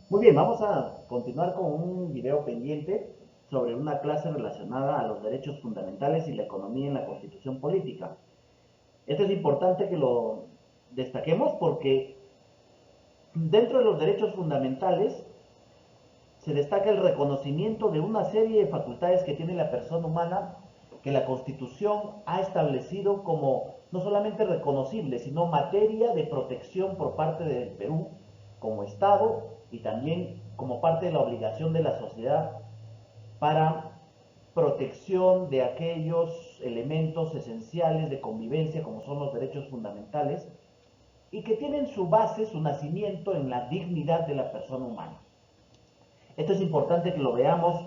Muy bien, vamos a continuar con un video pendiente sobre una clase relacionada a los derechos fundamentales y la economía en la Constitución política. Esto es importante que lo destaquemos porque dentro de los derechos fundamentales se destaca el reconocimiento de una serie de facultades que tiene la persona humana que la Constitución ha establecido como no solamente reconocibles, sino materia de protección por parte del Perú como Estado y también como parte de la obligación de la sociedad para protección de aquellos elementos esenciales de convivencia como son los derechos fundamentales y que tienen su base, su nacimiento en la dignidad de la persona humana. Esto es importante que lo veamos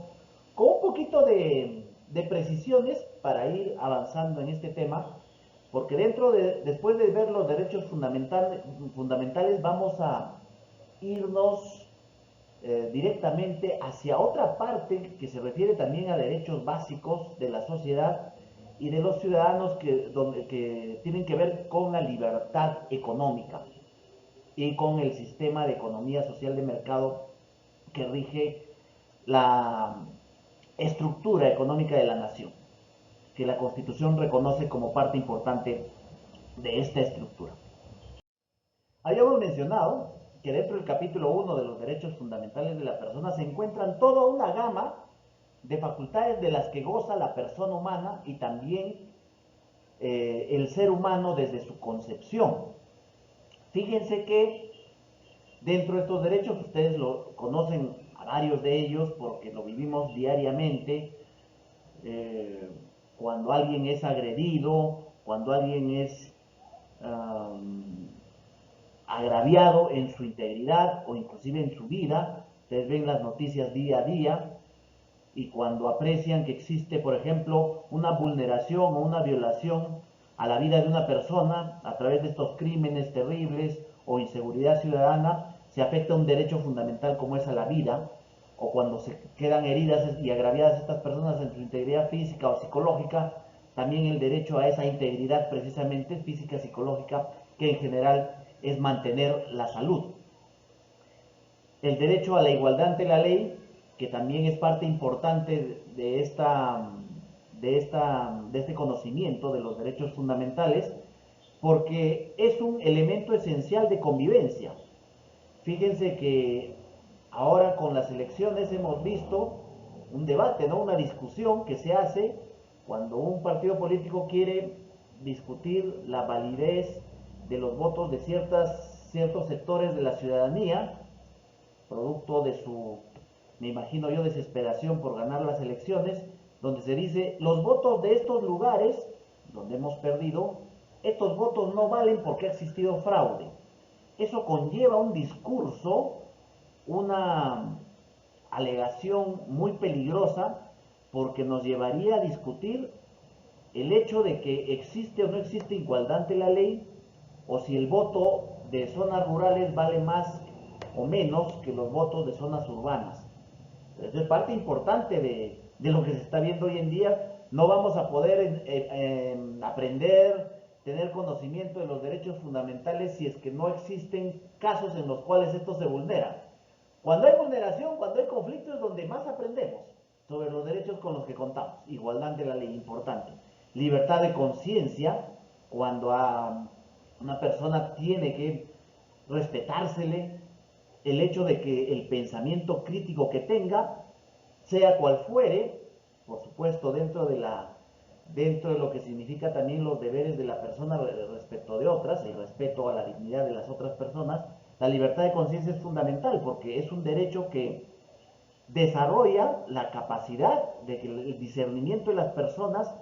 con un poquito de precisiones para ir avanzando en este tema, porque después de ver los derechos fundamentales vamos a irnos directamente hacia otra parte que se refiere también a derechos básicos de la sociedad y de los ciudadanos que tienen que ver con la libertad económica y con el sistema de economía social de mercado que rige la estructura económica de la nación, que la Constitución reconoce como parte importante de esta estructura. Habíamos mencionado que dentro del capítulo 1 de los derechos fundamentales de la persona se encuentran toda una gama de facultades de las que goza la persona humana y también el ser humano desde su concepción. Fíjense que dentro de estos derechos ustedes lo conocen a varios de ellos porque lo vivimos diariamente, eh, cuando alguien es agredido, cuando alguien es um, agraviado en su integridad o inclusive en su vida. Ustedes ven las noticias día a día y cuando aprecian que existe, por ejemplo, una vulneración o una violación a la vida de una persona a través de estos crímenes terribles o inseguridad ciudadana, se afecta un derecho fundamental como es a la vida, o cuando se quedan heridas y agraviadas estas personas en su integridad física o psicológica, también el derecho a esa integridad precisamente física, psicológica, que en general es mantener la salud. El derecho a la igualdad ante la ley, que también es parte importante de este conocimiento de los derechos fundamentales, porque es un elemento esencial de convivencia. Fíjense que ahora con las elecciones hemos visto un debate, ¿no? Una discusión que se hace cuando un partido político quiere discutir la validez de los votos de ciertos sectores de la ciudadanía, producto de su, me imagino yo, desesperación por ganar las elecciones, donde se dice, los votos de estos lugares, donde hemos perdido, estos votos no valen porque ha existido fraude. Eso conlleva un discurso, una alegación muy peligrosa, porque nos llevaría a discutir el hecho de que existe o no existe igualdad ante la ley, o si el voto de zonas rurales vale más o menos que los votos de zonas urbanas. Eso es parte importante de lo que se está viendo hoy en día. No vamos a poder aprender, tener conocimiento de los derechos fundamentales si es que no existen casos en los cuales esto se vulnera. Cuando hay vulneración, cuando hay conflicto es donde más aprendemos sobre los derechos con los que contamos. Igualdad de la ley, importante. Libertad de conciencia, cuando a una persona tiene que respetársele el hecho de que el pensamiento crítico que tenga, sea cual fuere, por supuesto dentro de lo que significa también los deberes de la persona respecto de otras, el respeto a la dignidad de las otras personas, la libertad de conciencia es fundamental porque es un derecho que desarrolla la capacidad de que el discernimiento de las personas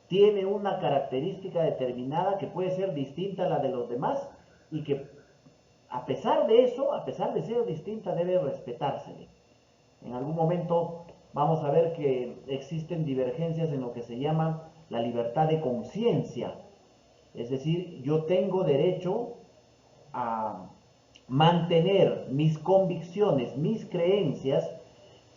tiene una característica determinada que puede ser distinta a la de los demás y que a pesar de eso, a pesar de ser distinta, debe respetársele. En algún momento vamos a ver que existen divergencias en lo que se llama la libertad de conciencia. Es decir, yo tengo derecho a mantener mis convicciones, mis creencias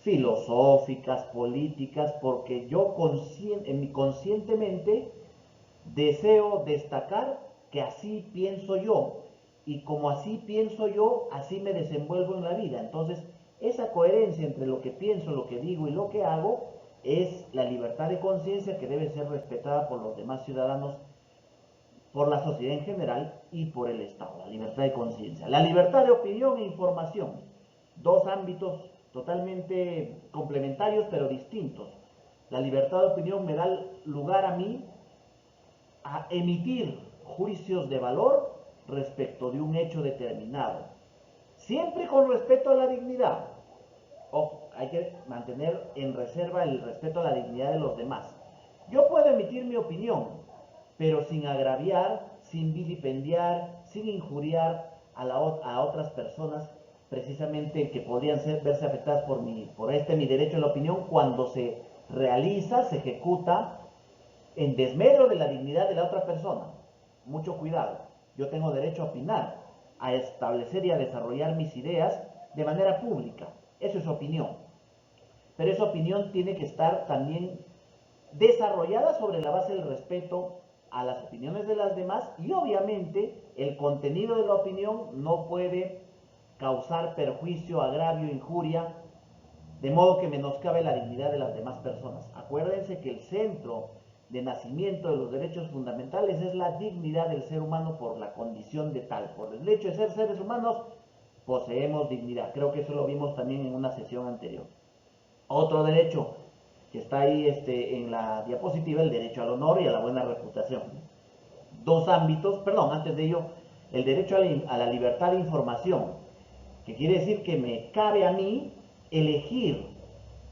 filosóficas, políticas, porque yo conscientemente deseo destacar que así pienso yo y como así pienso yo, así me desenvuelvo en la vida. Entonces, esa coherencia entre lo que pienso, lo que digo y lo que hago es la libertad de conciencia que debe ser respetada por los demás ciudadanos, por la sociedad en general y por el Estado, la libertad de conciencia. La libertad de opinión e información, dos ámbitos totalmente complementarios pero distintos. La libertad de opinión me da lugar a mí a emitir juicios de valor respecto de un hecho determinado, siempre con respeto a la dignidad. Ojo, hay que mantener en reserva el respeto a la dignidad de los demás. Yo puedo emitir mi opinión, pero sin agraviar, sin vilipendiar, sin injuriar a otras personas, precisamente que podrían verse afectadas por mi derecho a la opinión cuando se realiza, se ejecuta en desmedro de la dignidad de la otra persona. Mucho cuidado. Yo tengo derecho a opinar, a establecer y a desarrollar mis ideas de manera pública. Eso es opinión. Pero esa opinión tiene que estar también desarrollada sobre la base del respeto a las opiniones de las demás y obviamente el contenido de la opinión no puede causar perjuicio, agravio, injuria, de modo que menoscabe la dignidad de las demás personas. Acuérdense que el centro de nacimiento de los derechos fundamentales es la dignidad del ser humano por la condición de tal. Por el hecho de ser seres humanos, poseemos dignidad. Creo que eso lo vimos también en una sesión anterior. Otro derecho que está ahí en la diapositiva, el derecho al honor y a la buena reputación. Dos ámbitos, perdón, antes de ello, el derecho a la libertad de información, que quiere decir que me cabe a mí elegir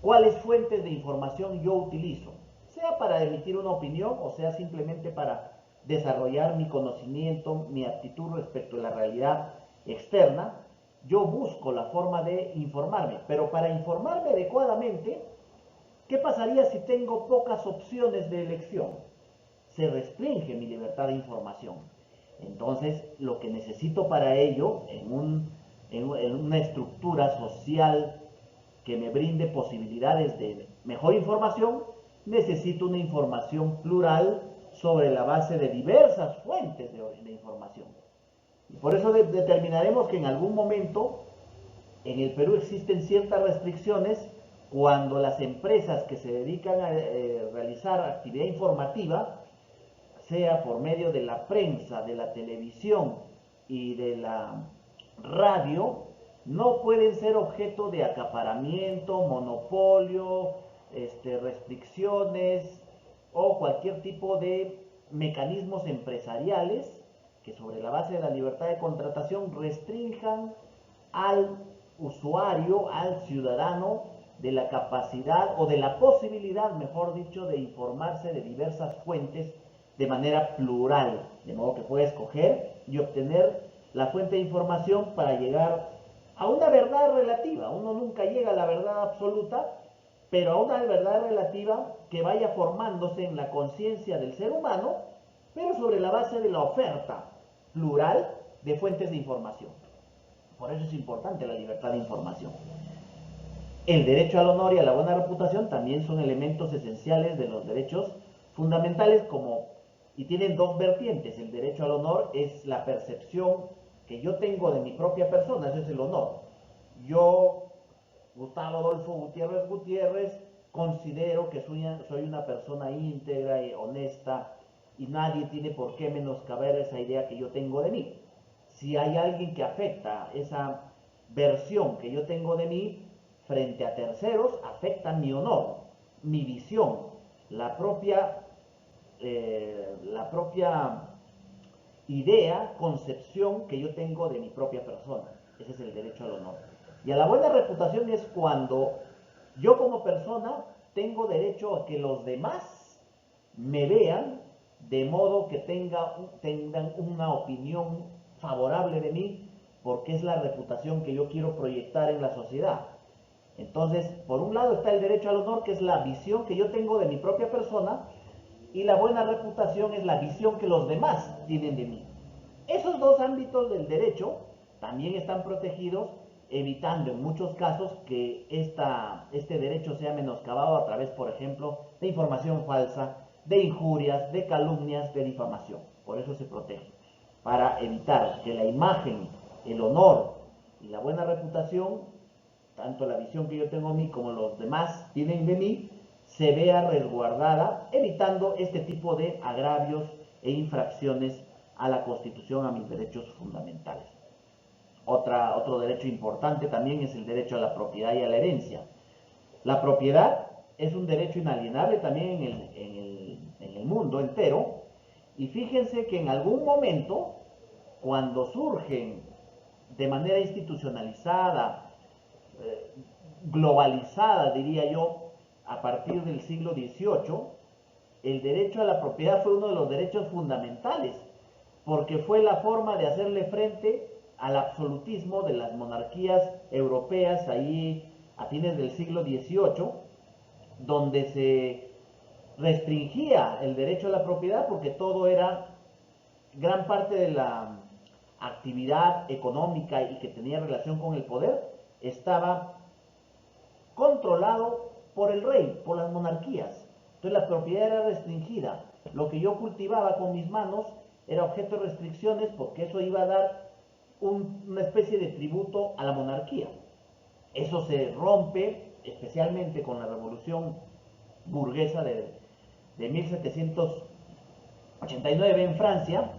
cuáles fuentes de información yo utilizo, sea para emitir una opinión o sea simplemente para desarrollar mi conocimiento, mi aptitud respecto a la realidad externa. Yo busco la forma de informarme, pero para informarme adecuadamente, ¿qué pasaría si tengo pocas opciones de elección? Se restringe mi libertad de información. Entonces, lo que necesito para ello, en una estructura social que me brinde posibilidades de mejor información, necesito una información plural sobre la base de diversas fuentes de información. Y por eso determinaremos que en algún momento en el Perú existen ciertas restricciones cuando las empresas que se dedican a realizar actividad informativa, sea por medio de la prensa, de la televisión y de la radio, no pueden ser objeto de acaparamiento, monopolio, restricciones o cualquier tipo de mecanismos empresariales que sobre la base de la libertad de contratación restrinjan al usuario, al ciudadano, de la capacidad o de la posibilidad, mejor dicho, de informarse de diversas fuentes de manera plural, de modo que puede escoger y obtener la fuente de información para llegar a una verdad relativa. Uno nunca llega a la verdad absoluta, pero a una verdad relativa que vaya formándose en la conciencia del ser humano, pero sobre la base de la oferta plural de fuentes de información. Por eso es importante la libertad de información. El derecho al honor y a la buena reputación también son elementos esenciales de los derechos fundamentales y tienen dos vertientes. El derecho al honor es la percepción que yo tengo de mi propia persona, eso es el honor. Yo, Gustavo Adolfo Gutiérrez Gutiérrez, considero que soy una persona íntegra y honesta y nadie tiene por qué menoscabar esa idea que yo tengo de mí. Si hay alguien que afecta esa versión que yo tengo de mí frente a terceros, afecta mi honor, mi visión, la propia idea, concepción que yo tengo de mi propia persona. Ese es el derecho al honor. Y a la buena reputación es cuando yo como persona tengo derecho a que los demás me vean de modo que tengan una opinión favorable de mí, porque es la reputación que yo quiero proyectar en la sociedad. Entonces, por un lado está el derecho al honor, que es la visión que yo tengo de mi propia persona, y la buena reputación es la visión que los demás tienen de mí. Esos dos ámbitos del derecho también están protegidos, evitando en muchos casos que este derecho sea menoscabado a través, por ejemplo, de información falsa, de injurias, de calumnias, de difamación. Por eso se protege. para evitar que la imagen, el honor y la buena reputación, tanto la visión que yo tengo de mí como los demás tienen de mí, se vea resguardada, evitando este tipo de agravios e infracciones a la Constitución, a mis derechos fundamentales. Otro derecho importante también es el derecho a la propiedad y a la herencia. La propiedad es un derecho inalienable también en el mundo entero, y fíjense que en algún momento, cuando surgen de manera institucionalizada, globalizada, diría yo, a partir del siglo XVIII, el derecho a la propiedad fue uno de los derechos fundamentales, porque fue la forma de hacerle frente al absolutismo de las monarquías europeas ahí a fines del siglo XVIII, donde se restringía el derecho a la propiedad porque todo era, gran parte de la actividad económica y que tenía relación con el poder, estaba controlado por el rey, por las monarquías. Entonces la propiedad era restringida. Lo que yo cultivaba con mis manos era objeto de restricciones porque eso iba a dar una especie de tributo a la monarquía. Eso se rompe especialmente con la revolución burguesa de 1789 en Francia,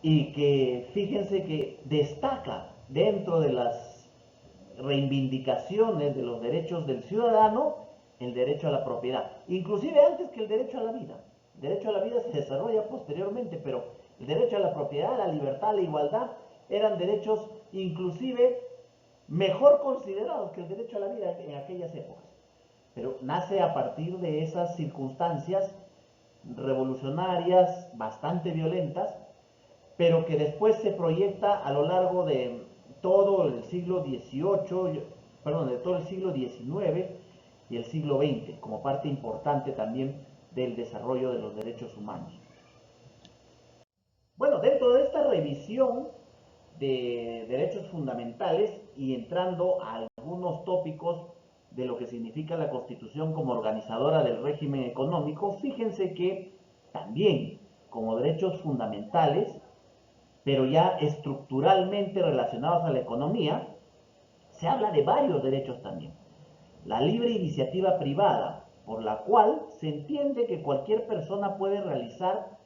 y que fíjense que destaca dentro de las reivindicaciones de los derechos del ciudadano el derecho a la propiedad, inclusive antes que el derecho a la vida. El derecho a la vida se desarrolla posteriormente, pero el derecho a la propiedad, la libertad, la igualdad eran derechos inclusive mejor considerados que el derecho a la vida en aquellas épocas. Pero nace a partir de esas circunstancias revolucionarias, bastante violentas, pero que después se proyecta a lo largo de todo el siglo XVIII, perdón, de todo el siglo XIX y el siglo XX, como parte importante también del desarrollo de los derechos humanos. Bueno, dentro de esta revisión de derechos fundamentales y entrando a algunos tópicos de lo que significa la Constitución como organizadora del régimen económico, fíjense que también como derechos fundamentales, pero ya estructuralmente relacionados a la economía, se habla de varios derechos también. La libre iniciativa privada, por la cual se entiende que cualquier persona puede realizar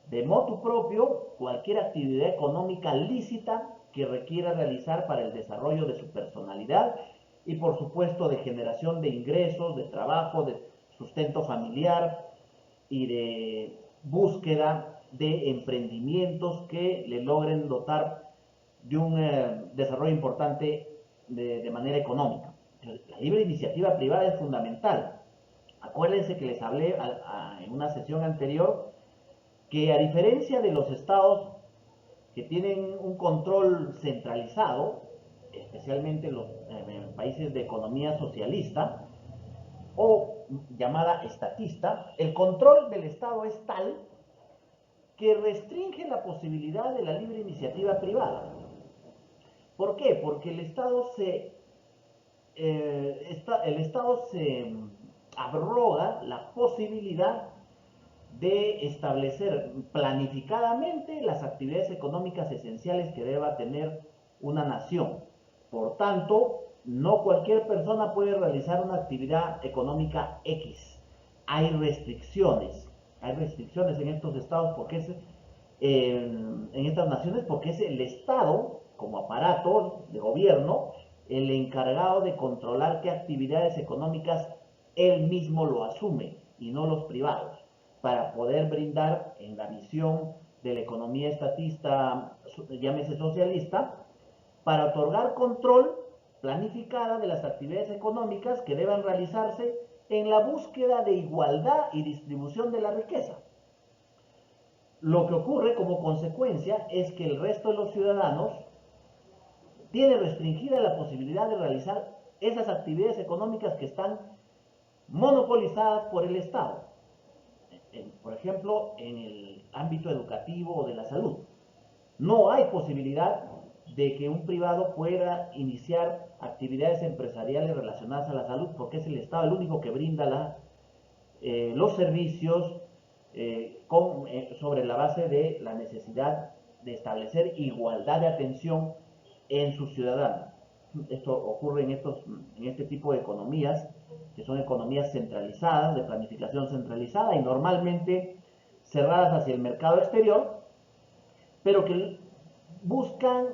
de motu propio cualquier actividad económica lícita que requiera realizar para el desarrollo de su personalidad y por supuesto de generación de ingresos, de trabajo, de sustento familiar y de búsqueda de emprendimientos que le logren dotar de un desarrollo importante de manera económica. La libre iniciativa privada es fundamental. Acuérdense que les hablé en una sesión anterior que a diferencia de los estados que tienen un control centralizado, especialmente los países de economía socialista o llamada estatista, el control del estado es tal que restringe la posibilidad de la libre iniciativa privada. ¿Por qué? Porque el Estado se abroga la posibilidad de establecer planificadamente las actividades económicas esenciales que deba tener una nación. Por tanto, no cualquier persona puede realizar una actividad económica X. Hay restricciones en estos estados porque en estas naciones porque es el Estado como aparato de gobierno el encargado de controlar qué actividades económicas él mismo lo asume y no los privados, para poder brindar en la visión de la economía estatista, llámese socialista, para otorgar control planificada de las actividades económicas que deban realizarse en la búsqueda de igualdad y distribución de la riqueza. Lo que ocurre como consecuencia es que el resto de los ciudadanos tiene restringida la posibilidad de realizar esas actividades económicas que están monopolizadas por el Estado. Por ejemplo, en el ámbito educativo o de la salud. No hay posibilidad de que un privado pueda iniciar actividades empresariales relacionadas a la salud porque es el Estado el único que brinda los servicios sobre la base de la necesidad de establecer igualdad de atención en sus ciudadanos. Esto ocurre en este tipo de economías, que son economías centralizadas, de planificación centralizada y normalmente cerradas hacia el mercado exterior, pero que buscan,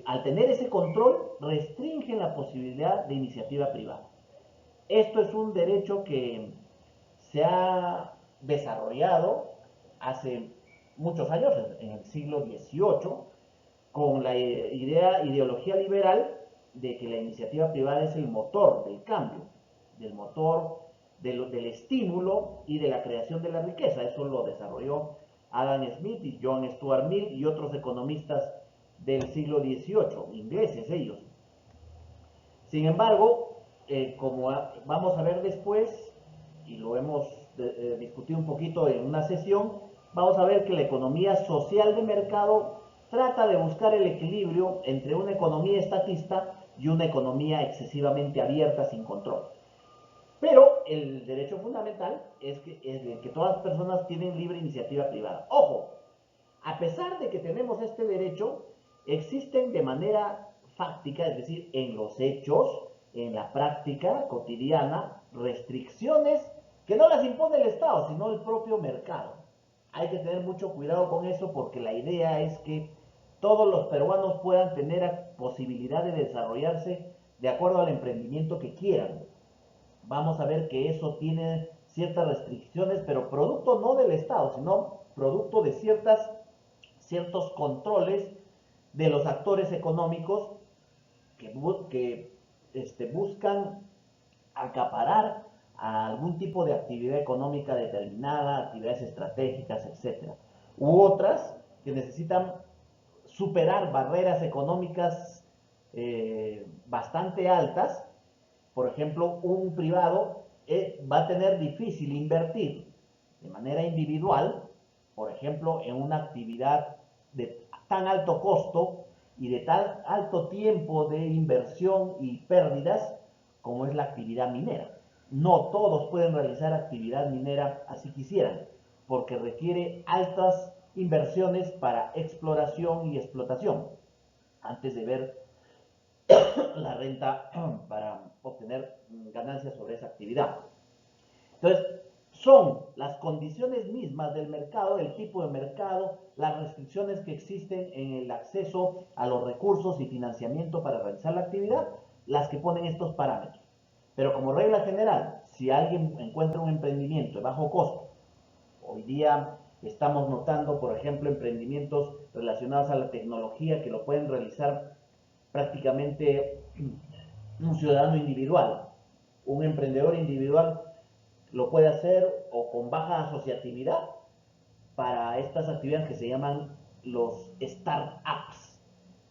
al tener ese control, restringen la posibilidad de iniciativa privada. Esto es un derecho que se ha desarrollado hace muchos años, en el siglo XVIII, con la ideología liberal de que la iniciativa privada es el motor del cambio, del motor del estímulo y de la creación de la riqueza. Eso lo desarrolló Adam Smith y John Stuart Mill y otros economistas del siglo XVIII, ingleses ellos. Sin embargo, como vamos a ver después, y lo hemos discutido un poquito en una sesión, vamos a ver que la economía social de mercado trata de buscar el equilibrio entre una economía estatista y una economía excesivamente abierta sin control. Pero el derecho fundamental es que todas las personas tienen libre iniciativa privada. Ojo, a pesar de que tenemos este derecho, existen de manera fáctica, es decir, en los hechos, en la práctica cotidiana, restricciones que no las impone el Estado, sino el propio mercado. Hay que tener mucho cuidado con eso porque la idea es que todos los peruanos puedan tener posibilidad de desarrollarse de acuerdo al emprendimiento que quieran. Vamos a ver que eso tiene ciertas restricciones, pero producto no del Estado, sino producto de ciertos controles de los actores económicos que buscan acaparar a algún tipo de actividad económica determinada, actividades estratégicas, etcétera, u otras que necesitan superar barreras económicas bastante altas. Por ejemplo, un privado va a tener difícil invertir de manera individual, por ejemplo, en una actividad de tan alto costo y de tan alto tiempo de inversión y pérdidas como es la actividad minera. No todos pueden realizar actividad minera así quisieran, porque requiere altas inversiones para exploración y explotación, antes de ver la renta para obtener ganancias sobre esa actividad. Entonces, son las condiciones mismas del mercado, el tipo de mercado, las restricciones que existen en el acceso a los recursos y financiamiento para realizar la actividad, las que ponen estos parámetros. Pero como regla general, si alguien encuentra un emprendimiento de bajo costo, hoy día estamos notando, por ejemplo, emprendimientos relacionados a la tecnología que lo pueden realizar prácticamente un ciudadano individual, un emprendedor individual lo puede hacer o con baja asociatividad para estas actividades que se llaman los startups.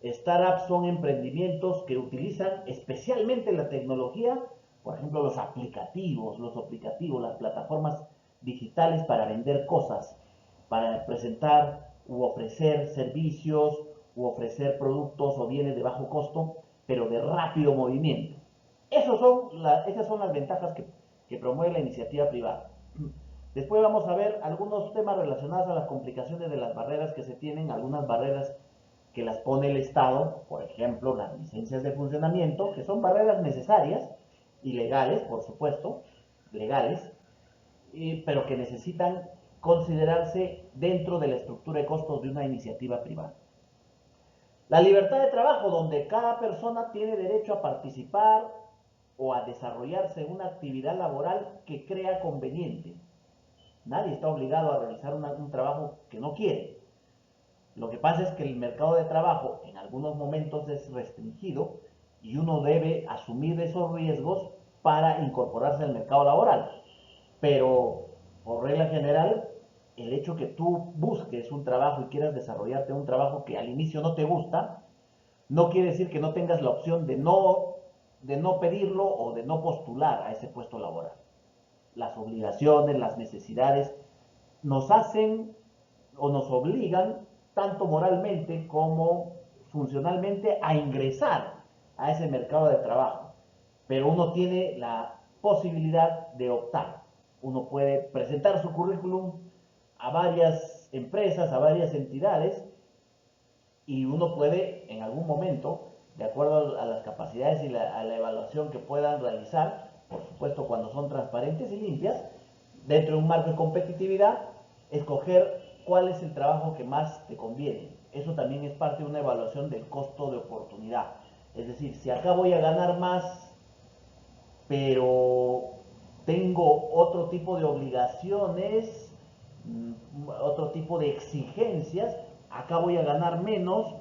Startups son emprendimientos que utilizan especialmente la tecnología, por ejemplo los aplicativos, las plataformas digitales para vender cosas, para presentar u ofrecer servicios u ofrecer productos o bienes de bajo costo, pero de rápido movimiento. Esas son las ventajas que promueve la iniciativa privada. Después vamos a ver algunos temas relacionados a las complicaciones de las barreras que se tienen, algunas barreras que las pone el Estado, por ejemplo, las licencias de funcionamiento, que son barreras necesarias y legales, por supuesto, legales, pero que necesitan considerarse dentro de la estructura de costos de una iniciativa privada. La libertad de trabajo, donde cada persona tiene derecho a participar o a desarrollarse en una actividad laboral que crea conveniente. Nadie está obligado a realizar un trabajo que no quiere. Lo que pasa es que el mercado de trabajo en algunos momentos es restringido y uno debe asumir esos riesgos para incorporarse al mercado laboral. Pero, por regla general, el hecho que tú busques un trabajo y quieras desarrollarte un trabajo que al inicio no te gusta, no quiere decir que no tengas la opción de no pedirlo o de no postular a ese puesto laboral. Las obligaciones, las necesidades nos hacen o nos obligan, tanto moralmente como funcionalmente, a ingresar a ese mercado de trabajo. Pero uno tiene la posibilidad de optar. Uno puede presentar su currículum a varias empresas, a varias entidades, y uno puede en algún momento, de acuerdo a las capacidades y a la evaluación que puedan realizar, por supuesto cuando son transparentes y limpias, dentro de un marco de competitividad, escoger cuál es el trabajo que más te conviene. Eso también es parte de una evaluación del costo de oportunidad. Es decir, si acá voy a ganar más, pero tengo otro tipo de obligaciones, otro tipo de exigencias, acá voy a ganar menos,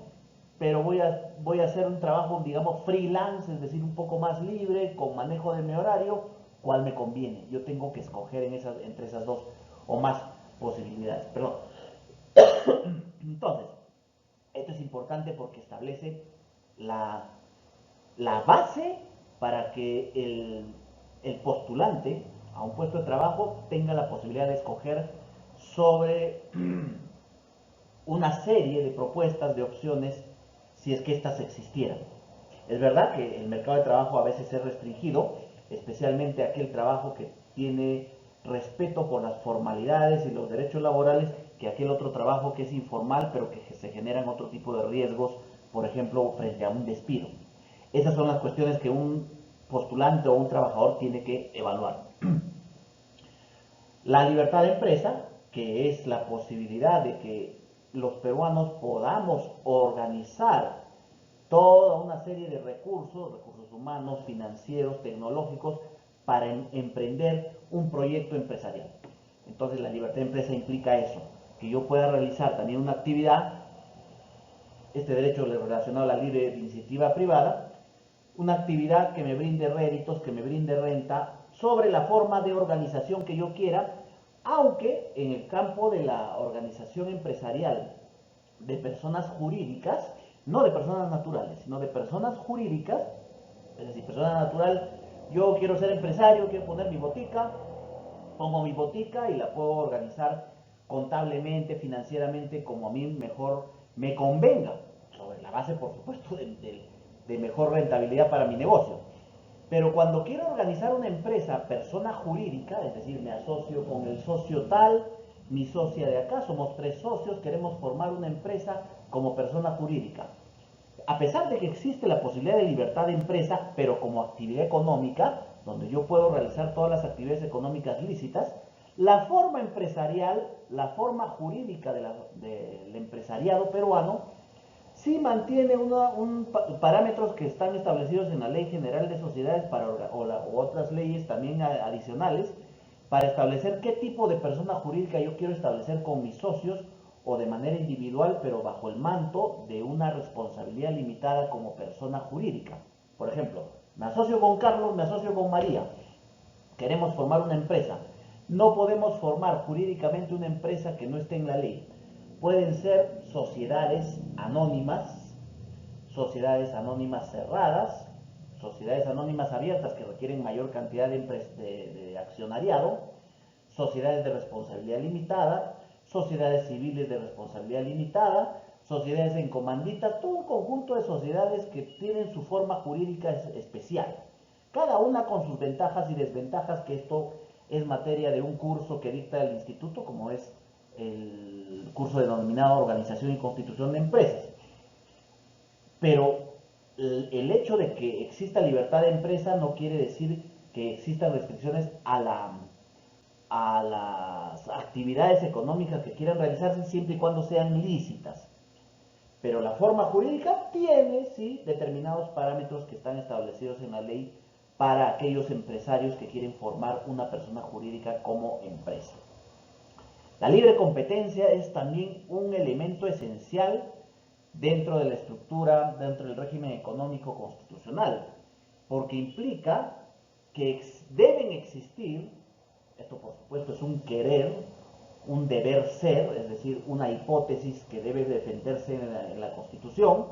pero voy a hacer un trabajo, digamos, freelance, es decir, un poco más libre, con manejo de mi horario, ¿cuál me conviene? Yo tengo que escoger entre esas dos o más posibilidades. Perdón. Entonces, esto es importante porque establece la, la base para que el postulante a un puesto de trabajo tenga la posibilidad de escoger sobre una serie de propuestas, de opciones, si es que éstas existieran. Es verdad que el mercado de trabajo a veces es restringido, especialmente aquel trabajo que tiene respeto por las formalidades y los derechos laborales, que aquel otro trabajo que es informal, pero que se generan otro tipo de riesgos, por ejemplo, frente a un despido. Esas son las cuestiones que un postulante o un trabajador tiene que evaluar. La libertad de empresa, que es la posibilidad de que los peruanos podamos organizar toda una serie de recursos, recursos humanos, financieros, tecnológicos, para emprender un proyecto empresarial. Entonces la libertad de empresa implica eso, que yo pueda realizar también una actividad, este derecho relacionado a la libre iniciativa privada, una actividad que me brinde réditos, que me brinde renta, sobre la forma de organización que yo quiera, aunque en el campo de la organización empresarial de personas jurídicas, no de personas naturales, sino de personas jurídicas, es decir, persona natural, yo quiero ser empresario, quiero poner mi botica, pongo mi botica y la puedo organizar contablemente, financieramente, como a mí mejor me convenga, sobre la base, por supuesto, de mejor rentabilidad para mi negocio. Pero cuando quiero organizar una empresa, persona jurídica, es decir, me asocio con el socio tal, mi socia de acá, somos 3 socios, queremos formar una empresa como persona jurídica. A pesar de que existe la posibilidad de libertad de empresa, pero como actividad económica, donde yo puedo realizar todas las actividades económicas lícitas, la forma empresarial, la forma jurídica del empresariado peruano, sí mantiene parámetros que están establecidos en la Ley General de Sociedades o otras leyes también adicionales para establecer qué tipo de persona jurídica yo quiero establecer con mis socios o de manera individual, pero bajo el manto de una responsabilidad limitada como persona jurídica. Por ejemplo, me asocio con Carlos, me asocio con María, queremos formar una empresa. No podemos formar jurídicamente una empresa que no esté en la ley. Pueden ser sociedades anónimas cerradas, sociedades anónimas abiertas que requieren mayor cantidad de accionariado, sociedades de responsabilidad limitada, sociedades civiles de responsabilidad limitada, sociedades en comandita, todo un conjunto de sociedades que tienen su forma jurídica especial, cada una con sus ventajas y desventajas, que esto es materia de un curso que dicta el instituto, como es el curso denominado Organización y Constitución de Empresas. Pero el hecho de que exista libertad de empresa no quiere decir que existan restricciones a las actividades económicas que quieran realizarse siempre y cuando sean lícitas. Pero la forma jurídica tiene, sí, determinados parámetros que están establecidos en la ley para aquellos empresarios que quieren formar una persona jurídica como empresa. La libre competencia es también un elemento esencial dentro de la estructura, dentro del régimen económico constitucional, porque implica que deben existir, esto por supuesto es un querer, un deber ser, es decir, una hipótesis que debe defenderse en la Constitución,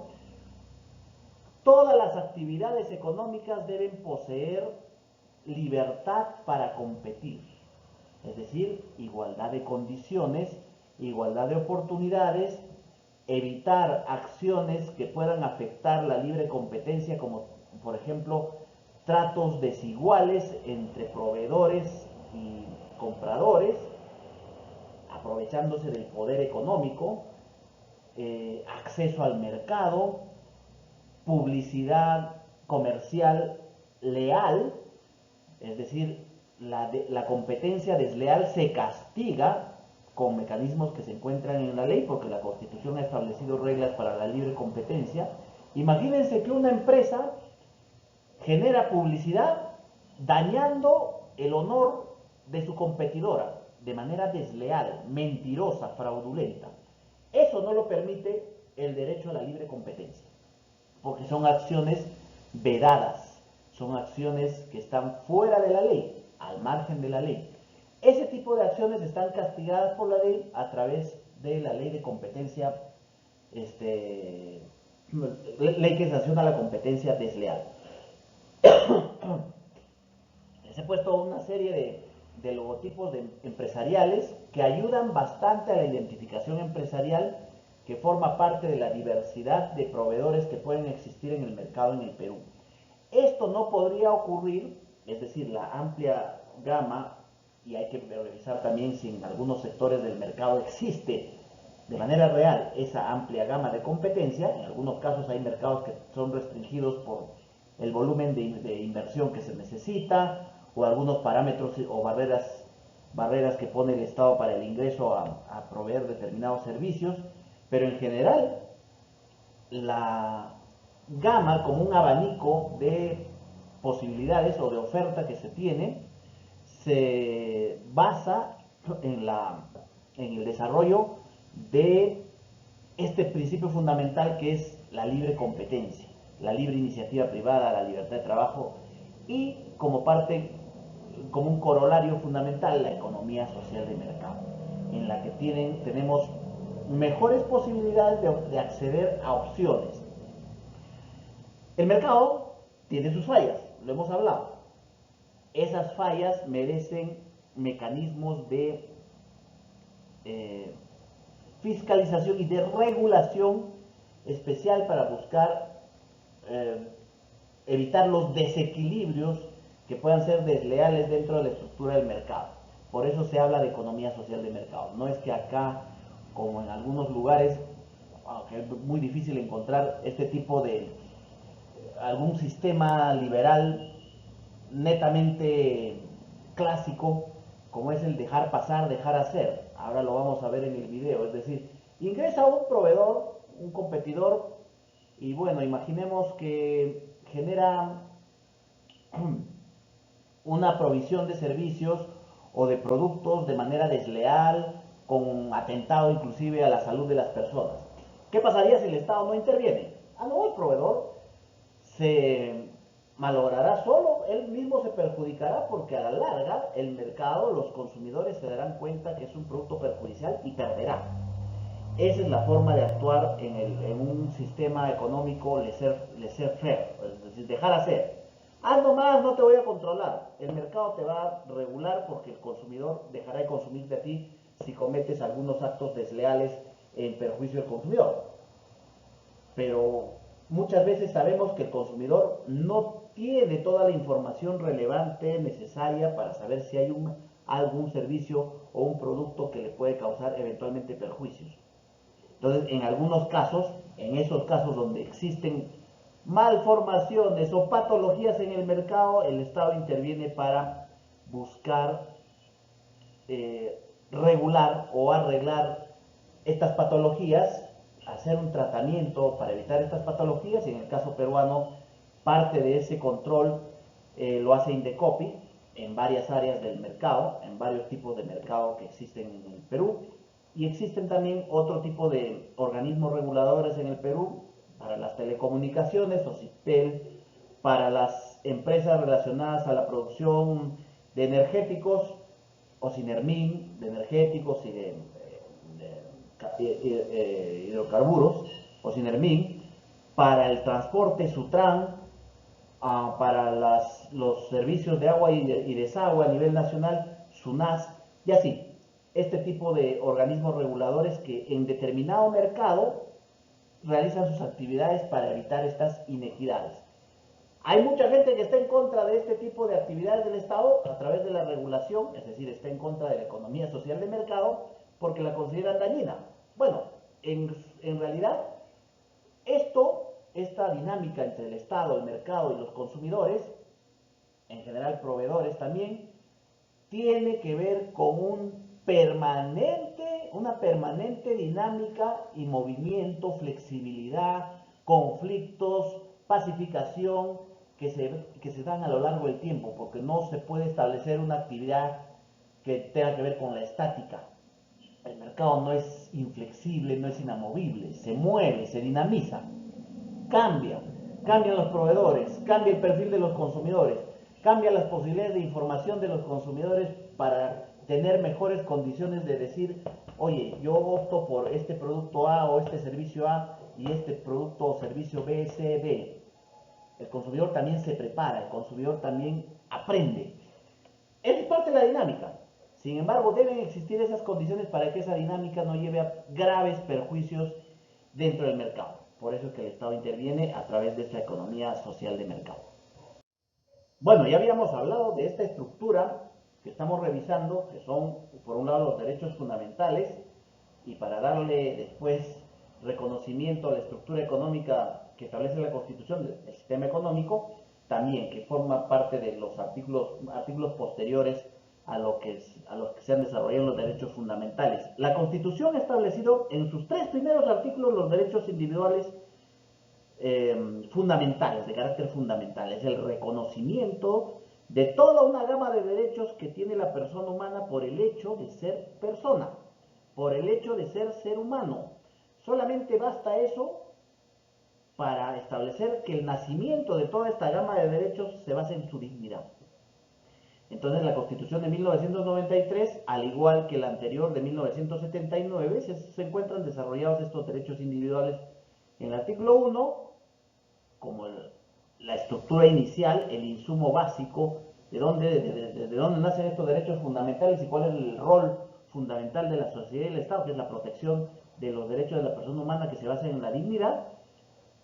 todas las actividades económicas deben poseer libertad para competir, es decir, igualdad de condiciones, igualdad de oportunidades, evitar acciones que puedan afectar la libre competencia, como por ejemplo tratos desiguales entre proveedores y compradores, aprovechándose del poder económico, acceso al mercado, publicidad comercial leal, es decir, la competencia desleal se castiga con mecanismos que se encuentran en la ley, porque la Constitución ha establecido reglas para la libre competencia. Imagínense que una empresa genera publicidad dañando el honor de su competidora de manera desleal, mentirosa, fraudulenta. Eso no lo permite el derecho a la libre competencia, porque son acciones vedadas, son acciones que están fuera de la ley, al margen de la ley. Ese tipo de acciones están castigadas por la ley a través de la ley de competencia, ley que sanciona la competencia desleal. Les he puesto una serie de logotipos empresariales que ayudan bastante a la identificación empresarial, que forma parte de la diversidad de proveedores que pueden existir en el mercado en el Perú. Esto no podría ocurrir, es decir, la amplia gama, y hay que revisar también si en algunos sectores del mercado existe de manera real esa amplia gama de competencia. En algunos casos hay mercados que son restringidos por el volumen de inversión que se necesita, o algunos parámetros o barreras que pone el Estado para el ingreso a proveer determinados servicios, pero en general la gama, como un abanico de posibilidades o de oferta que se tiene, se basa en el desarrollo de este principio fundamental, que es la libre competencia, la libre iniciativa privada, la libertad de trabajo, y como parte, como un corolario fundamental, la economía social de mercado, en la que tenemos mejores posibilidades de acceder a opciones. El mercado tiene sus fallas, lo hemos hablado. Esas fallas merecen mecanismos de fiscalización y de regulación especial para buscar evitar los desequilibrios que puedan ser desleales dentro de la estructura del mercado. Por eso se habla de economía social de mercado. No es que acá, como en algunos lugares, aunque es muy difícil encontrar este tipo de algún sistema liberal netamente clásico, como es el dejar pasar, dejar hacer. Ahora lo vamos a ver en el video. Es decir, ingresa un proveedor, un competidor, y bueno, imaginemos que genera una provisión de servicios o de productos de manera desleal, con atentado inclusive a la salud de las personas. ¿Qué pasaría si el Estado no interviene? No, el proveedor se malogrará solo, él mismo se perjudicará, porque a la larga el mercado, los consumidores se darán cuenta que es un producto perjudicial y perderá. Esa es la forma de actuar en un sistema económico laissez-faire, es decir, dejar hacer. Haz nomás, no te voy a controlar. El mercado te va a regular, porque el consumidor dejará de consumir de ti si cometes algunos actos desleales en perjuicio del consumidor. Pero muchas veces sabemos que el consumidor no tiene toda la información relevante necesaria para saber si hay algún servicio o un producto que le puede causar eventualmente perjuicios. Entonces, en algunos casos, en esos casos donde existen malformaciones o patologías en el mercado, el Estado interviene para buscar regular o arreglar estas patologías, hacer un tratamiento para evitar estas patologías, y en el caso peruano, parte de ese control lo hace Indecopi en varias áreas del mercado, en varios tipos de mercado que existen en el Perú. Y existen también otro tipo de organismos reguladores en el Perú, para las telecomunicaciones, OCITEL, para las empresas relacionadas a la producción de energéticos, OCINERMIN, de energéticos y de hidrocarburos, OCINERMIN, para el transporte, SUTRAN, para los servicios de agua y desagüe a nivel nacional, SUNAS, y así. Este tipo de organismos reguladores que en determinado mercado realizan sus actividades para evitar estas inequidades. Hay mucha gente que está en contra de este tipo de actividades del Estado a través de la regulación, es decir, está en contra de la economía social de mercado porque la consideran dañina. Bueno, en realidad, esta dinámica entre el Estado, el mercado y los consumidores, en general proveedores también, tiene que ver con una permanente dinámica y movimiento, flexibilidad, conflictos, pacificación que se dan a lo largo del tiempo, porque no se puede establecer una actividad que tenga que ver con la estática. El mercado no es inflexible, no es inamovible, se mueve, se dinamiza, cambian los proveedores, cambia el perfil de los consumidores, cambian las posibilidades de información de los consumidores para tener mejores condiciones de decir, oye, yo opto por este producto A o este servicio A y este producto o servicio B, C, D. El consumidor también se prepara, el consumidor también aprende. Es parte de la dinámica. Sin embargo, deben existir esas condiciones para que esa dinámica no lleve a graves perjuicios dentro del mercado. Por eso es que el Estado interviene a través de esta economía social de mercado. Bueno, ya habíamos hablado de esta estructura que estamos revisando, que son, por un lado, los derechos fundamentales, y para darle después reconocimiento a la estructura económica que establece la Constitución del sistema económico, también que forma parte de los artículos posteriores a los que se han desarrollado los derechos fundamentales. La Constitución ha establecido en sus 3 primeros artículos los derechos individuales fundamentales, de carácter fundamental. Es el reconocimiento de toda una gama de derechos que tiene la persona humana por el hecho de ser persona, por el hecho de ser humano. Solamente basta eso para establecer que el nacimiento de toda esta gama de derechos se basa en su dignidad. Entonces la Constitución de 1993, al igual que la anterior de 1979, se encuentran desarrollados estos derechos individuales en el artículo 1, como la estructura inicial, el insumo básico, de dónde nacen estos derechos fundamentales y cuál es el rol fundamental de la sociedad y el Estado, que es la protección de los derechos de la persona humana que se basa en la dignidad.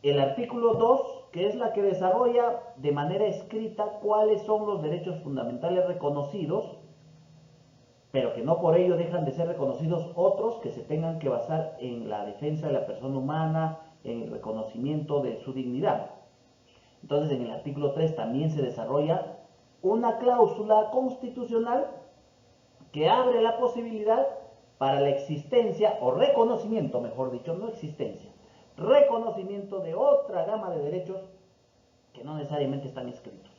El artículo 2, que es la que desarrolla de manera escrita cuáles son los derechos fundamentales reconocidos, pero que no por ello dejan de ser reconocidos otros que se tengan que basar en la defensa de la persona humana, en el reconocimiento de su dignidad. Entonces, en el artículo 3 también se desarrolla una cláusula constitucional que abre la posibilidad para la existencia, o reconocimiento, mejor dicho, no existencia, reconocimiento de otra gama de derechos que no necesariamente están escritos,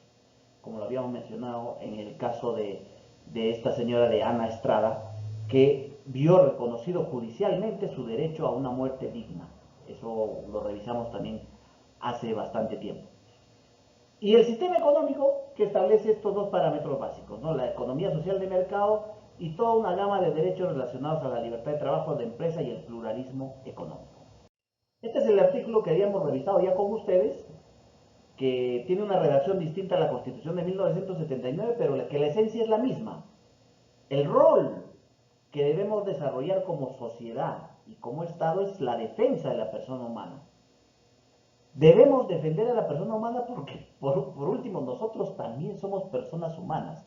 como lo habíamos mencionado en el caso de esta señora de Ana Estrada, que vio reconocido judicialmente su derecho a una muerte digna. Eso lo revisamos también hace bastante tiempo. Y el sistema económico que establece estos 2 parámetros básicos, ¿no? La economía social de mercado y toda una gama de derechos relacionados a la libertad de trabajo de empresa y el pluralismo económico. Este es el artículo que habíamos revisado ya con ustedes, que tiene una redacción distinta a la Constitución de 1979, pero que la esencia es la misma. El rol que debemos desarrollar como sociedad y como Estado es la defensa de la persona humana. Debemos defender a la persona humana porque, por último, nosotros también somos personas humanas.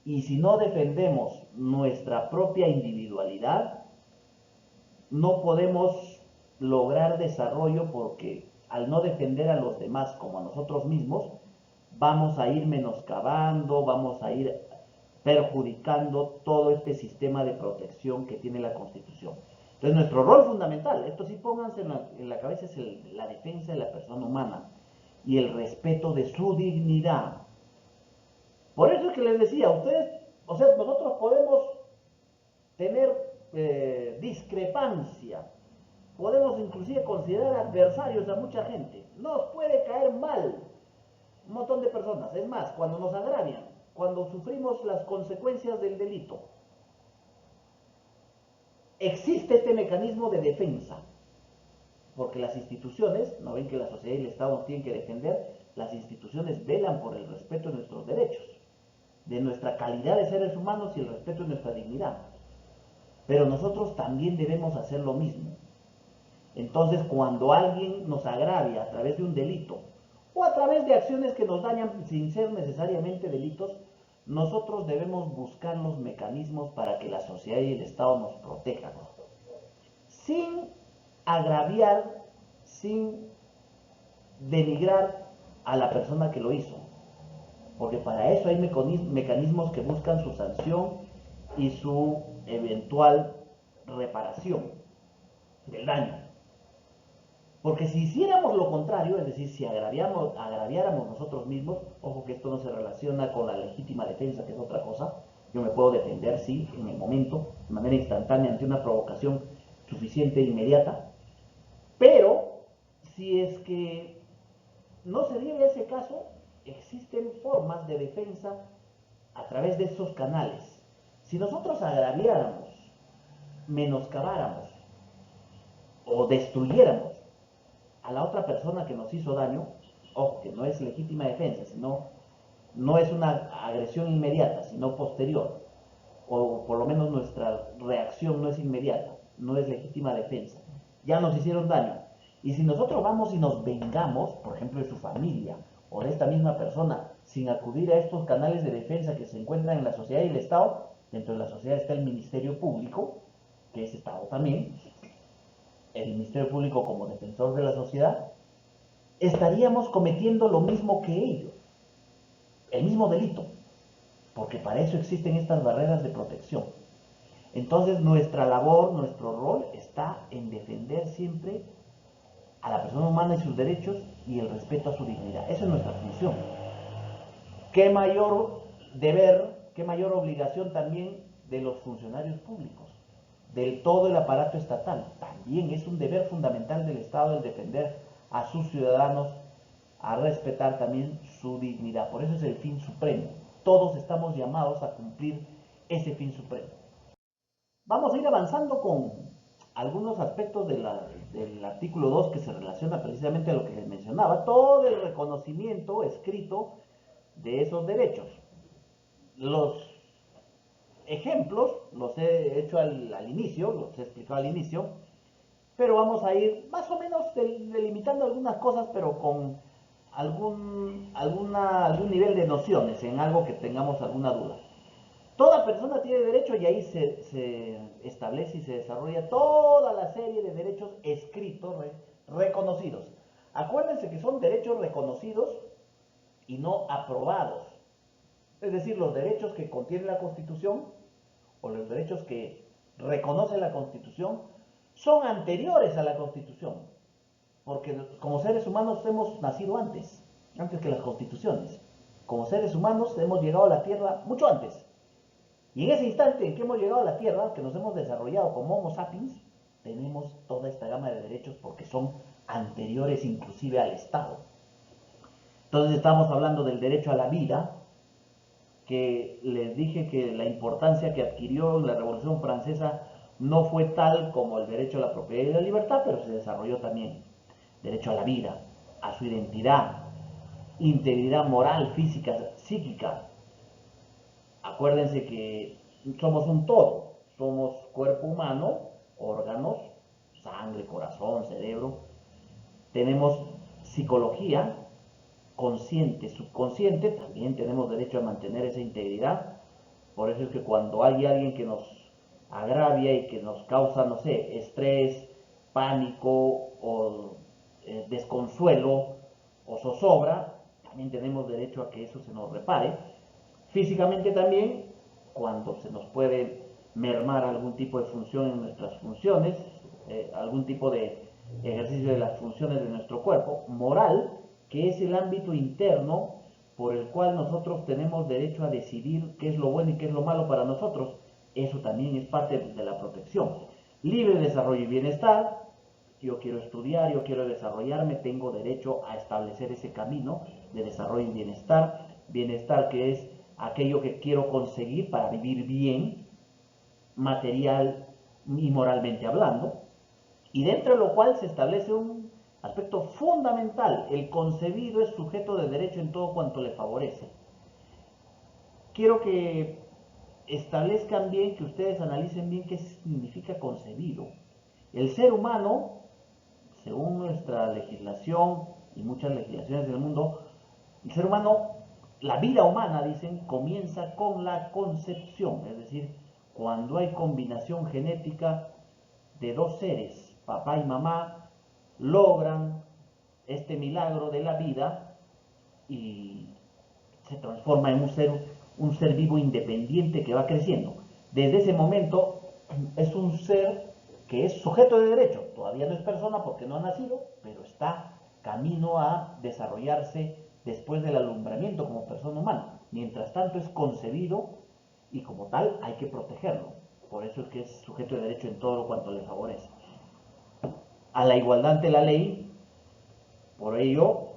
Y si no defendemos nuestra propia individualidad, no podemos lograr desarrollo, porque al no defender a los demás como a nosotros mismos, vamos a ir menoscabando, vamos a ir perjudicando todo este sistema de protección que tiene la Constitución. Entonces, nuestro rol fundamental, esto sí pónganse en la cabeza, es la defensa de la persona humana y el respeto de su dignidad. Por eso es que les decía, ustedes, o sea, nosotros podemos tener discrepancia, podemos inclusive considerar adversarios a mucha gente, nos puede caer mal un montón de personas, es más, cuando nos agravian, cuando sufrimos las consecuencias del delito, existe este mecanismo de defensa, porque las instituciones, no ven que la sociedad y el Estado nos tienen que defender, las instituciones velan por el respeto de nuestros derechos, de nuestra calidad de seres humanos y el respeto de nuestra dignidad. Pero nosotros también debemos hacer lo mismo. Entonces, cuando alguien nos agravia a través de un delito o a través de acciones que nos dañan sin ser necesariamente delitos, nosotros debemos buscar los mecanismos para que la sociedad y el Estado nos protejan, sin agraviar sin denigrar a la persona que lo hizo, porque para eso hay mecanismos que buscan su sanción y su eventual reparación del daño. Porque si hiciéramos lo contrario, es decir, si agraviáramos nosotros mismos, ojo que esto no se relaciona con la legítima defensa, que es otra cosa, yo me puedo defender, sí, en el momento, de manera instantánea, ante una provocación suficiente e inmediata, pero si es que no se diera ese caso, existen formas de defensa a través de esos canales. Si nosotros agraviáramos, menoscabáramos o destruyéramos a la otra persona que nos hizo daño, ojo, que no es legítima defensa, sino no es una agresión inmediata, sino posterior, o por lo menos nuestra reacción no es inmediata, no es legítima defensa, ya nos hicieron daño. Y si nosotros vamos y nos vengamos, por ejemplo, de su familia o de esta misma persona, sin acudir a estos canales de defensa que se encuentran en la sociedad y el Estado, dentro de la sociedad está el Ministerio Público, que es Estado también, el Ministerio Público como defensor de la sociedad, estaríamos cometiendo lo mismo que ellos, el mismo delito, porque para eso existen estas barreras de protección. Entonces nuestra labor, nuestro rol está en defender siempre a la persona humana y sus derechos y el respeto a su dignidad. Esa es nuestra función. ¿Qué mayor deber, qué mayor obligación también de los funcionarios públicos, del todo el aparato estatal? También es un deber fundamental del Estado el defender a sus ciudadanos, a respetar también su dignidad. Por eso es el fin supremo. Todos estamos llamados a cumplir ese fin supremo. Vamos a ir avanzando con algunos aspectos del artículo 2 que se relaciona precisamente a lo que les mencionaba, todo el reconocimiento escrito de esos derechos. Los ejemplos los he hecho al inicio, los he explicado al inicio, pero vamos a ir más o menos delimitando algunas cosas, pero con algún nivel de nociones en algo que tengamos alguna duda. Toda persona tiene derecho y ahí se establece y se desarrolla toda la serie de derechos escritos, reconocidos. Acuérdense que son derechos reconocidos y no aprobados. Es decir, los derechos que contiene la Constitución o los derechos que reconoce la Constitución son anteriores a la Constitución, porque como seres humanos hemos nacido antes que las constituciones. Como seres humanos hemos llegado a la Tierra mucho antes. Y en ese instante en que hemos llegado a la Tierra, que nos hemos desarrollado como Homo sapiens, tenemos toda esta gama de derechos porque son anteriores inclusive al Estado. Entonces estamos hablando del derecho a la vida, que les dije que la importancia que adquirió la Revolución Francesa no fue tal como el derecho a la propiedad y la libertad, pero se desarrolló también. Derecho a la vida, a su identidad, integridad moral, física, psíquica. Acuérdense que somos un todo, somos cuerpo humano, órganos, sangre, corazón, cerebro. Tenemos psicología, consciente, subconsciente, también tenemos derecho a mantener esa integridad. Por eso es que cuando hay alguien que nos agravia y que nos causa, no sé, estrés, pánico o desconsuelo o zozobra, también tenemos derecho a que eso se nos repare. Físicamente también, cuando se nos puede mermar algún tipo de función en nuestras funciones, algún tipo de ejercicio de las funciones de nuestro cuerpo. Moral, que es el ámbito interno por el cual nosotros tenemos derecho a decidir qué es lo bueno y qué es lo malo para nosotros. Eso también es parte de la protección. Libre desarrollo y bienestar. Yo quiero estudiar, yo quiero desarrollarme, tengo derecho a establecer ese camino de desarrollo y bienestar. Bienestar que es aquello que quiero conseguir para vivir bien, material y moralmente hablando, y dentro de lo cual se establece un aspecto fundamental: el concebido es sujeto de derecho en todo cuanto le favorece. Quiero que establezcan bien, que ustedes analicen bien qué significa concebido. El ser humano, según nuestra legislación y muchas legislaciones del mundo, el ser humano, la vida humana, dicen, comienza con la concepción, es decir, cuando hay combinación genética de dos seres papá y mamá logran este milagro de la vida y se transforma en un ser vivo independiente que va creciendo. Desde ese momento es un ser que es sujeto de derecho, todavía no es persona porque no ha nacido, pero está camino a desarrollarse después del alumbramiento como persona humana. Mientras tanto es concebido y como tal hay que protegerlo. Por eso es que es sujeto de derecho en todo cuanto le favorece. A la igualdad ante la ley, por ello,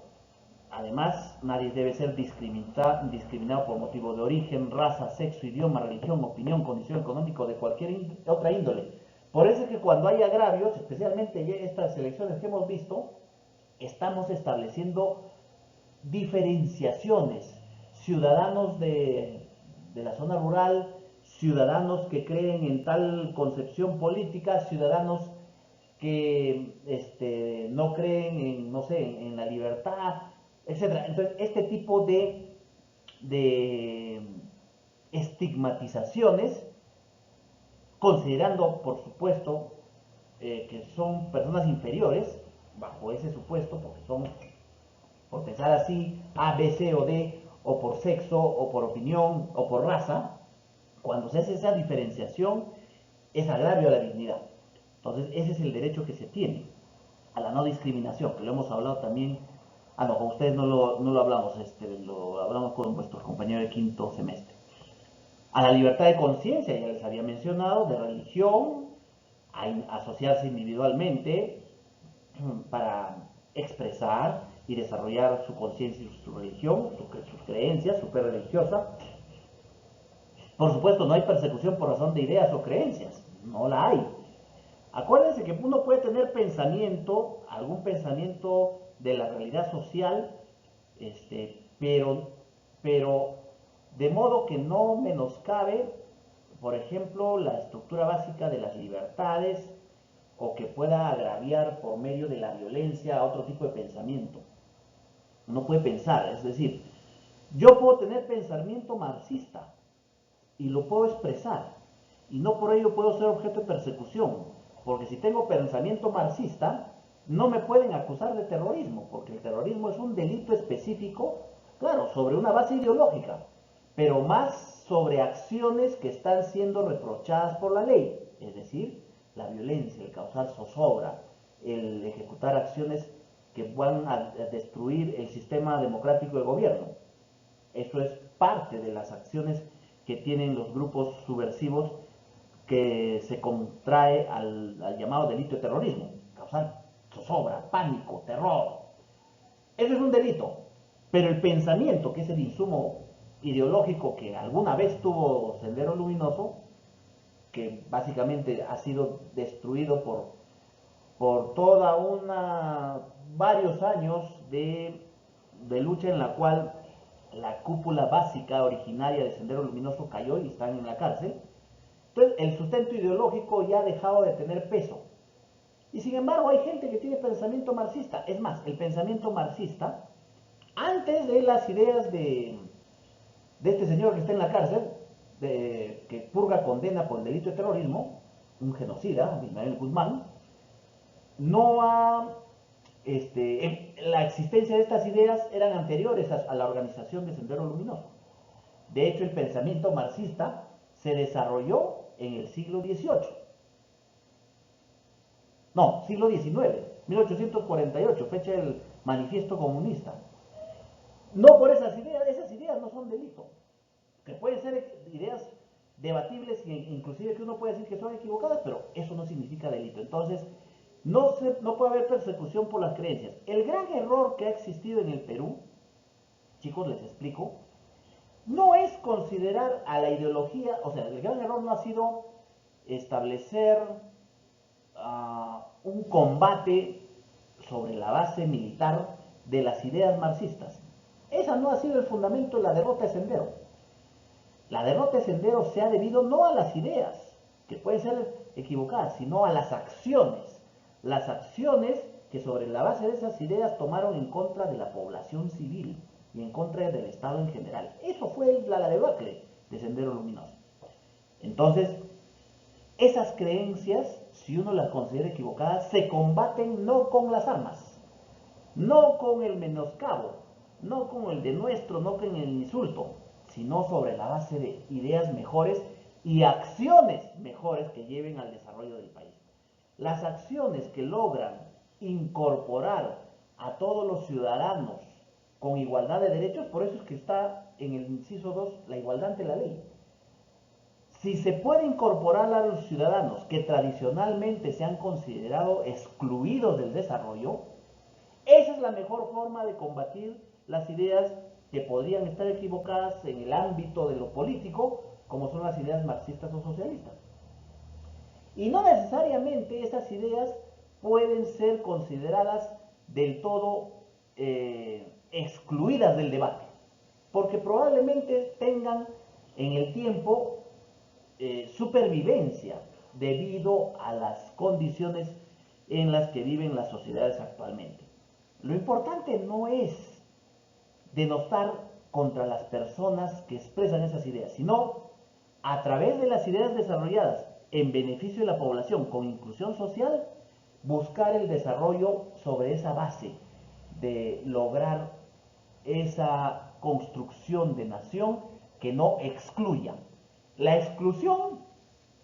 además, nadie debe ser discriminado por motivo de origen, raza, sexo, idioma, religión, opinión, condición económica o de cualquier otra índole. Por eso es que cuando hay agravios, especialmente en estas elecciones que hemos visto, estamos estableciendo diferenciaciones. Ciudadanos de la zona rural, ciudadanos que creen en tal concepción política, ciudadanos que no creen en, no sé, en la libertad, etcétera. Entonces, este tipo de estigmatizaciones, considerando, por supuesto, que son personas inferiores, bajo ese supuesto, porque son, por pensar así, A, B, C o D, o por sexo, o por opinión, o por raza, cuando se hace esa diferenciación, es agravio a la dignidad. Entonces, ese es el derecho que se tiene a la no discriminación, que lo hemos hablado también. Ah, no, con ustedes no lo hablamos, lo hablamos con vuestros compañeros de quinto semestre. A la libertad de conciencia, ya les había mencionado, de religión, a asociarse individualmente para expresar y desarrollar su conciencia y su religión, sus creencias, su fe religiosa. Por supuesto, no hay persecución por razón de ideas o creencias, no la hay. Acuérdense que uno puede tener pensamiento, algún pensamiento de la realidad social, pero de modo que no menoscabe, por ejemplo, la estructura básica de las libertades o que pueda agraviar por medio de la violencia a otro tipo de pensamiento. Uno puede pensar, es decir, yo puedo tener pensamiento marxista y lo puedo expresar y no por ello puedo ser objeto de persecución, porque si tengo pensamiento marxista no me pueden acusar de terrorismo, porque el terrorismo es un delito específico, claro, sobre una base ideológica, pero más sobre acciones que están siendo reprochadas por la ley, es decir, la violencia, el causar zozobra, el ejecutar acciones que van a destruir el sistema democrático de gobierno. Eso es parte de las acciones que tienen los grupos subversivos que se contrae al llamado delito de terrorismo, causar zozobra, pánico, terror. Eso es un delito, pero el pensamiento, que es el insumo ideológico que alguna vez tuvo Sendero Luminoso, que básicamente ha sido destruido por toda varios años de lucha en la cual la cúpula básica originaria de Sendero Luminoso cayó y están en la cárcel. Entonces, el sustento ideológico ya ha dejado de tener peso. Y sin embargo, hay gente que tiene pensamiento marxista. Es más, el pensamiento marxista, antes de las ideas de este señor que está en la cárcel, que purga condena por el delito de terrorismo, un genocida, Ismael Guzmán, no ha la existencia de estas ideas eran anteriores a la organización de Sendero Luminoso. De hecho, el pensamiento marxista se desarrolló en el siglo XVIII. No, siglo XIX, 1848, fecha del manifiesto comunista. No por esas ideas no son delito. Que pueden ser ideas debatibles e inclusive que uno puede decir que son equivocadas, pero eso no significa delito. Entonces, no puede haber persecución por las creencias. El gran error que ha existido en el Perú, chicos, les explico, no es considerar a la ideología, o sea, el gran error no ha sido establecer un combate sobre la base militar de las ideas marxistas. Esa no ha sido el fundamento de la derrota de Sendero. La derrota de Sendero se ha debido no a las ideas, que pueden ser equivocadas, sino a las acciones. Las acciones que sobre la base de esas ideas tomaron en contra de la población civil y en contra del Estado en general. Eso fue la debacle de Sendero Luminoso. Entonces, esas creencias si uno las considera equivocadas, se combaten no con las armas, no con el menoscabo, no con el denuestro, no con el insulto, sino sobre la base de ideas mejores y acciones mejores que lleven al desarrollo del país. Las acciones que logran incorporar a todos los ciudadanos con igualdad de derechos, por eso es que está en el inciso 2 la igualdad ante la ley. Si se puede incorporar a los ciudadanos que tradicionalmente se han considerado excluidos del desarrollo, esa es la mejor forma de combatir las ideas que podrían estar equivocadas en el ámbito de lo político, como son las ideas marxistas o socialistas. Y no necesariamente esas ideas pueden ser consideradas del todo excluidas del debate, porque probablemente tengan en el tiempo supervivencia debido a las condiciones en las que viven las sociedades actualmente. Lo importante no es denostar contra las personas que expresan esas ideas, sino a través de las ideas desarrolladas en beneficio de la población con inclusión social, buscar el desarrollo sobre esa base de lograr esa construcción de nación que no excluya. La exclusión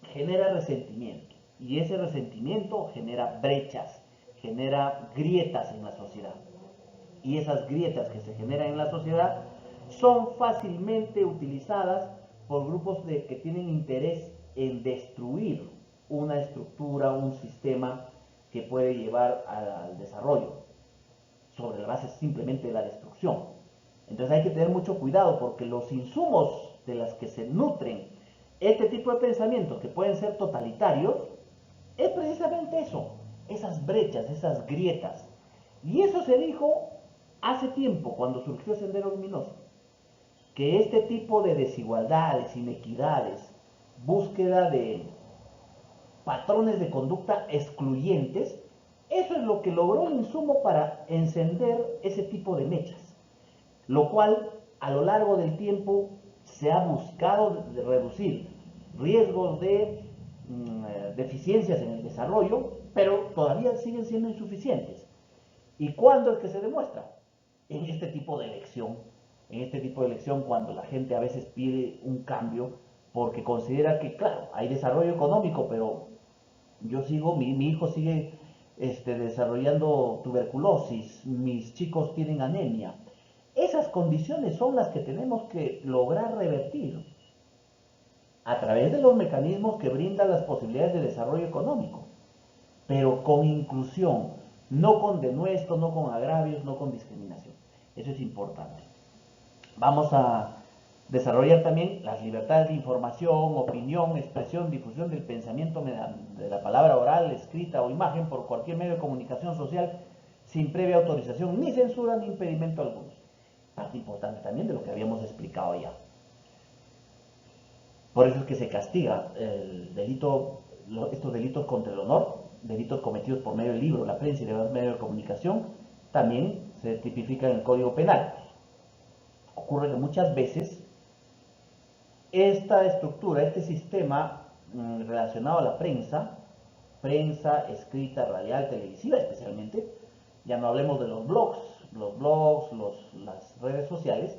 genera resentimiento y ese resentimiento genera brechas, genera grietas en la sociedad. Y esas grietas que se generan en la sociedad son fácilmente utilizadas por grupos que tienen interés en destruir una estructura, un sistema que puede llevar al desarrollo sobre la base simplemente de la destrucción. Entonces hay que tener mucho cuidado porque los insumos de las que se nutren este tipo de pensamientos que pueden ser totalitarios es precisamente eso, esas brechas, esas grietas. Y eso se dijo hace tiempo cuando surgió Sendero Luminoso, que este tipo de desigualdades, inequidades, búsqueda de patrones de conducta excluyentes, eso es lo que logró el insumo para encender ese tipo de mechas, lo cual a lo largo del tiempo se ha buscado reducir riesgos de deficiencias en el desarrollo, pero todavía siguen siendo insuficientes. ¿Y cuándo es que se demuestra? En este tipo de elección, cuando la gente a veces pide un cambio porque considera que, claro, hay desarrollo económico, pero yo sigo, mi hijo sigue desarrollando tuberculosis, mis chicos tienen anemia. Esas condiciones son las que tenemos que lograr revertir a través de los mecanismos que brindan las posibilidades de desarrollo económico, pero con inclusión, no con denuesto, no con agravios, no con discriminación. Eso es importante. Vamos a desarrollar también las libertades de información, opinión, expresión, difusión del pensamiento de la palabra oral, escrita o imagen por cualquier medio de comunicación social sin previa autorización, ni censura ni impedimento alguno. Parte importante también de lo que habíamos explicado ya. Por eso es que se castiga el delito, estos delitos contra el honor, delitos cometidos por medio del libro, la prensa y demás medios de comunicación, también se tipifica en el Código Penal. Ocurre que muchas veces esta estructura, este sistema relacionado a la prensa escrita, radial, televisiva especialmente, ya no hablemos de los blogs, las redes sociales,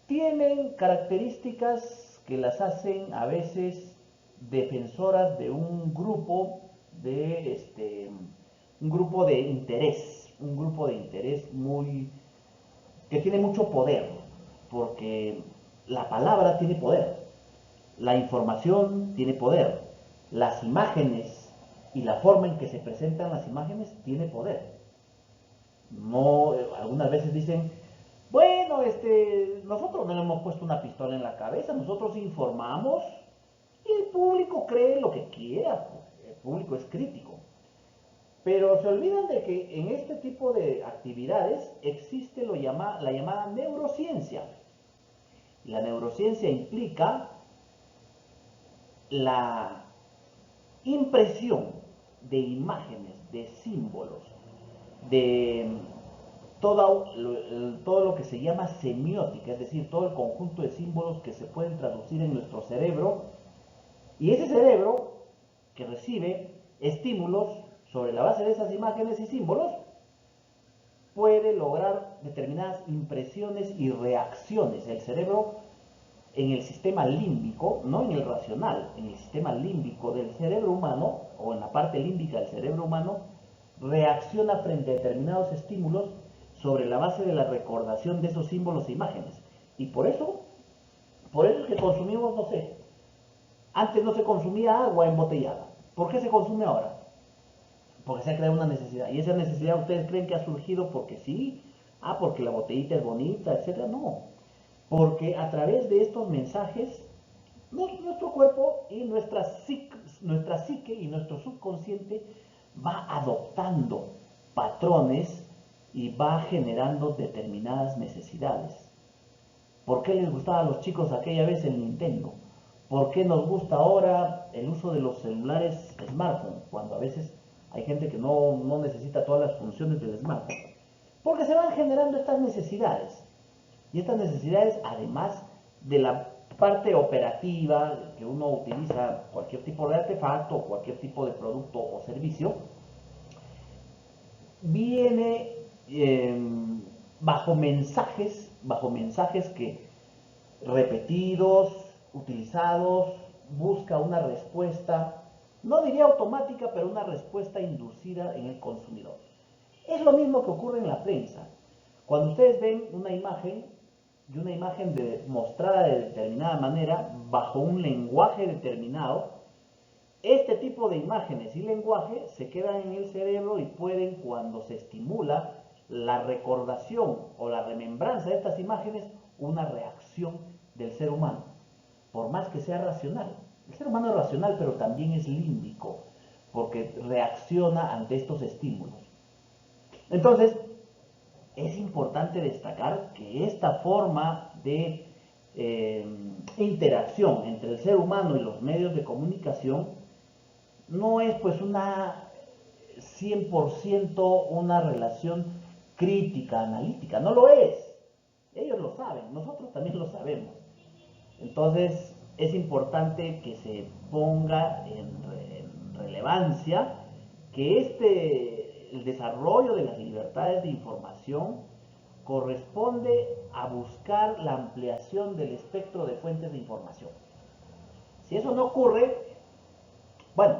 tienen características que las hacen a veces defensoras de un grupo un grupo de interés muy que tiene mucho poder, porque la palabra tiene poder, la información tiene poder, las imágenes y la forma en que se presentan las imágenes tiene poder. No, algunas veces dicen, bueno, nosotros no le hemos puesto una pistola en la cabeza, nosotros informamos y el público cree lo que quiera, el público es crítico. Pero se olvidan de que en este tipo de actividades existe la llamada neurociencia. La neurociencia implica la impresión de imágenes, de símbolos, de todo lo que se llama semiótica, es decir, todo el conjunto de símbolos que se pueden traducir en nuestro cerebro. Y ese cerebro que recibe estímulos sobre la base de esas imágenes y símbolos, puede lograr determinadas impresiones y reacciones. El cerebro en el sistema límbico, no en el racional, en el sistema límbico del cerebro humano, o en la parte límbica del cerebro humano, reacciona frente a determinados estímulos sobre la base de la recordación de esos símbolos e imágenes. Y por eso es que consumimos, no sé, antes no se consumía agua embotellada. ¿Por qué se consume ahora? Porque se ha creado una necesidad. Y esa necesidad, ¿ustedes creen que ha surgido porque sí? Ah, porque la botellita es bonita, etcétera. No. Porque a través de estos mensajes, nuestro cuerpo y nuestra psique y nuestro subconsciente va adoptando patrones y va generando determinadas necesidades. ¿Por qué les gustaba a los chicos aquella vez el Nintendo? ¿Por qué nos gusta ahora el uso de los celulares smartphone? Cuando a veces hay gente que no necesita todas las funciones del smartphone. Porque se van generando estas necesidades. Y estas necesidades, además de la parte operativa, que uno utiliza cualquier tipo de artefacto, cualquier tipo de producto o servicio, viene bajo mensajes que repetidos, utilizados, busca una respuesta, no diría automática, pero una respuesta inducida en el consumidor. Es lo mismo que ocurre en la prensa. Cuando ustedes ven una imagen, mostrada de determinada manera, bajo un lenguaje determinado, este tipo de imágenes y lenguaje se quedan en el cerebro y pueden, cuando se estimula la recordación o la remembranza de estas imágenes, una reacción del ser humano, por más que sea racional. El ser humano es racional, pero también es límbico, porque reacciona ante estos estímulos. Entonces, es importante destacar que esta forma de interacción entre el ser humano y los medios de comunicación no es pues una 100% una relación crítica, analítica, no lo es. Ellos lo saben, nosotros también lo sabemos. Entonces es importante que se ponga en relevancia que el desarrollo de las libertades de información corresponde a buscar la ampliación del espectro de fuentes de información. Si eso no ocurre, bueno,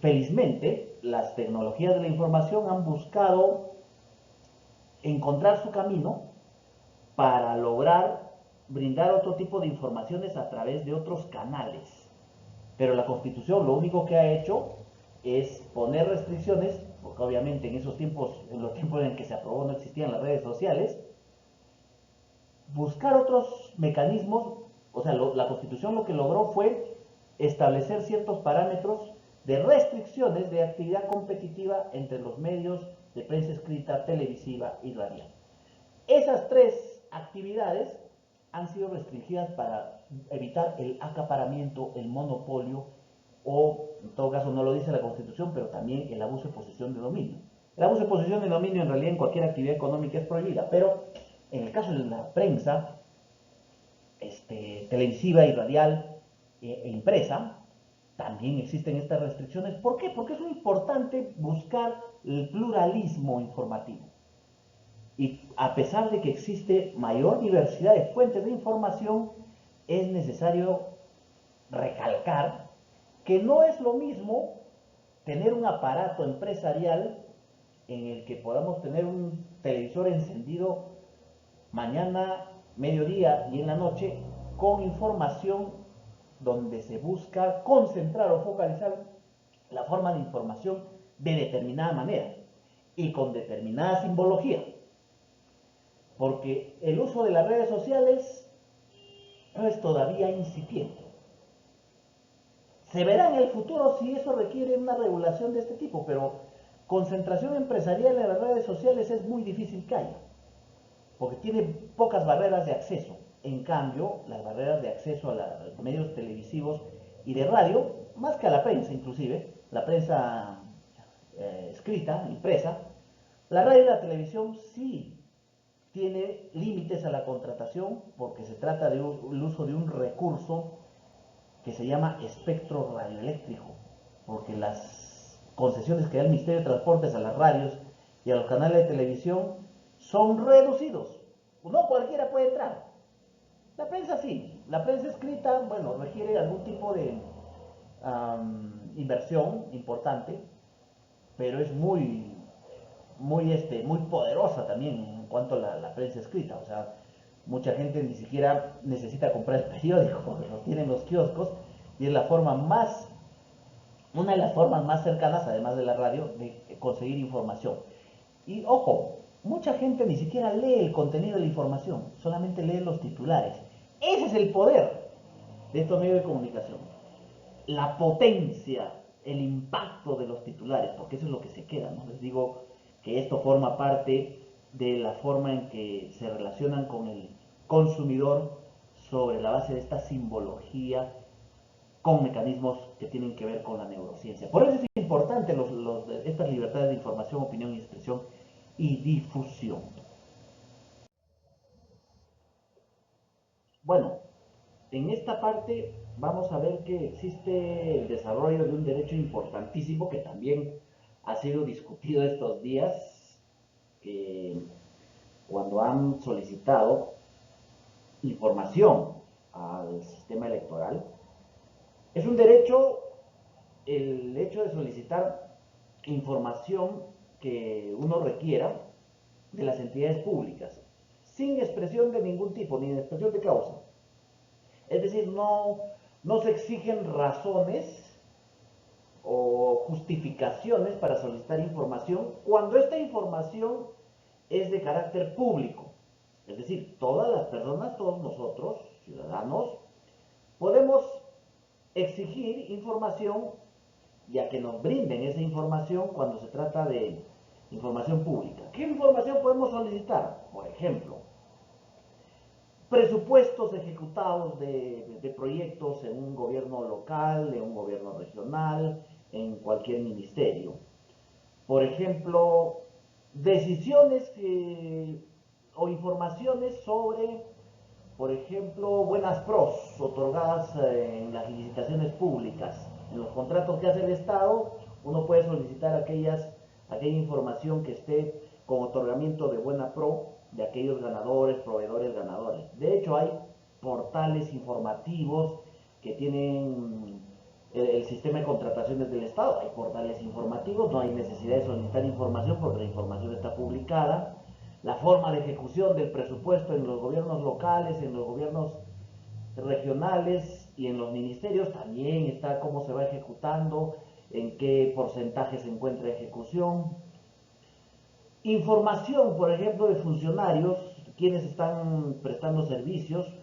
felizmente las tecnologías de la información han buscado encontrar su camino para lograr brindar otro tipo de informaciones a través de otros canales. Pero la Constitución lo único que ha hecho es poner restricciones, porque obviamente en esos tiempos, en los tiempos en que se aprobó no existían las redes sociales, buscar otros mecanismos. O sea, la Constitución lo que logró fue establecer ciertos parámetros de restricciones de actividad competitiva entre los medios de prensa escrita, televisiva y radial. Esas tres actividades han sido restringidas para evitar el acaparamiento, el monopolio o, en todo caso no lo dice la Constitución, pero también el abuso de posición de dominio. El abuso de posición de dominio en realidad en cualquier actividad económica es prohibida, pero en el caso de la prensa televisiva y radial e impresa, también existen estas restricciones. ¿Por qué? Porque es muy importante buscar el pluralismo informativo. Y a pesar de que existe mayor diversidad de fuentes de información, es necesario recalcar que no es lo mismo tener un aparato empresarial en el que podamos tener un televisor encendido mañana, mediodía y en la noche con información donde se busca concentrar o focalizar la forma de información de determinada manera y con determinada simbología. Porque el uso de las redes sociales no es todavía incipiente. Se verá en el futuro si eso requiere una regulación de este tipo, pero concentración empresarial en las redes sociales es muy difícil que haya, porque tiene pocas barreras de acceso. En cambio, las barreras de acceso a los medios televisivos y de radio, más que a la prensa inclusive, la prensa escrita, impresa, la radio y la televisión sí tiene límites a la contratación porque se trata de el uso de un recurso que se llama espectro radioeléctrico, porque las concesiones que da el Ministerio de Transportes a las radios y a los canales de televisión son reducidos. No cualquiera puede entrar. La prensa sí, la prensa escrita, bueno, requiere algún tipo de inversión importante, pero es muy poderosa también en cuanto a la prensa escrita. O sea, mucha gente ni siquiera necesita comprar el periódico, porque los tienen en los kioscos y es una de las formas más cercanas, además de la radio, de conseguir información. Y ojo, mucha gente ni siquiera lee el contenido de la información, solamente lee los titulares. Ese es el poder de estos medios de comunicación. La potencia, el impacto de los titulares, porque eso es lo que se queda, ¿no? Les digo que esto forma parte de la forma en que se relacionan con el consumidor sobre la base de esta simbología con mecanismos que tienen que ver con la neurociencia. Por eso es importante estas libertades de información, opinión y expresión y difusión. Bueno, en esta parte vamos a ver que existe el desarrollo de un derecho importantísimo que también ha sido discutido estos días, que cuando han solicitado información al sistema electoral, es un derecho el hecho de solicitar información que uno requiera de las entidades públicas, sin expresión de ningún tipo, ni de expresión de causa. Es decir, no se exigen razones o justificaciones para solicitar información cuando esta información es de carácter público. Es decir, todas las personas, todos nosotros, ciudadanos, podemos exigir información ya que nos brinden esa información cuando se trata de información pública. ¿Qué información podemos solicitar? Por ejemplo, presupuestos ejecutados de proyectos en un gobierno local, en un gobierno regional, en cualquier ministerio. Por ejemplo, decisiones o informaciones sobre, por ejemplo, buenas pros otorgadas en las licitaciones públicas. En los contratos que hace el Estado, uno puede solicitar aquella información que esté con otorgamiento de buena pro de aquellos ganadores, proveedores ganadores. De hecho, hay portales informativos que tienen el sistema de contrataciones del Estado. Hay portales informativos, no hay necesidad de solicitar información porque la información está publicada. La forma de ejecución del presupuesto en los gobiernos locales, en los gobiernos regionales y en los ministerios también está cómo se va ejecutando, en qué porcentaje se encuentra ejecución. Información, por ejemplo, de funcionarios, quienes están prestando servicios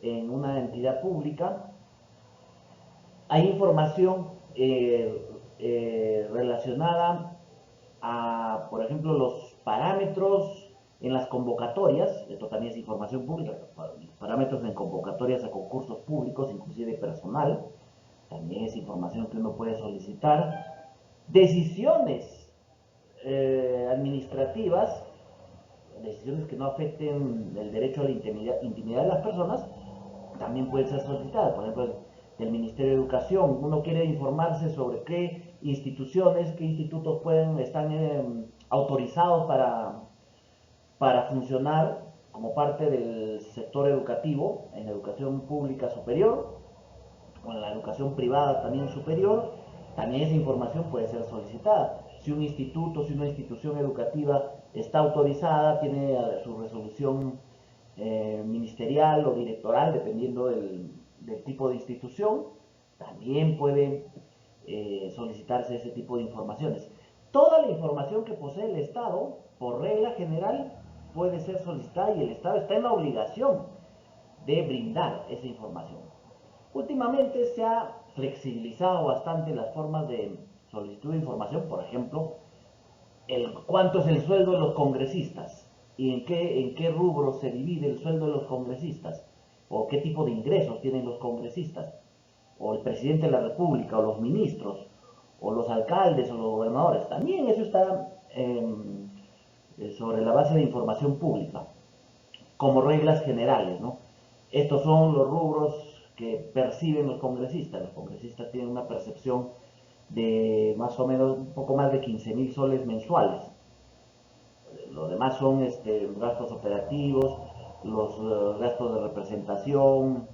en una entidad pública. Hay información relacionada a, por ejemplo, los parámetros en las convocatorias, esto también es información pública, parámetros en convocatorias a concursos públicos, inclusive personal, también es información que uno puede solicitar. Decisiones administrativas, decisiones que no afecten el derecho a la intimidad de las personas, también pueden ser solicitadas. Por ejemplo, del Ministerio de Educación, uno quiere informarse sobre qué instituciones, qué institutos están autorizados para funcionar como parte del sector educativo, en la educación pública superior, o en la educación privada también superior. También esa información puede ser solicitada. Si un instituto, si una institución educativa está autorizada, tiene su resolución ministerial o directoral, dependiendo del tipo de institución, también puede solicitarse ese tipo de informaciones. Toda la información que posee el Estado, por regla general, puede ser solicitada y el Estado está en la obligación de brindar esa información. Últimamente se ha flexibilizado bastante las formas de solicitud de información, por ejemplo, cuánto es el sueldo de los congresistas y en qué rubro se divide el sueldo de los congresistas, o qué tipo de ingresos tienen los congresistas, o el presidente de la República, o los ministros, o los alcaldes, o los gobernadores. También eso está sobre la base de información pública, como reglas generales, ¿no? Estos son los rubros que perciben los congresistas. Los congresistas tienen una percepción de más o menos un poco más de 15.000 soles mensuales. Lo demás son gastos operativos, los gastos de representación,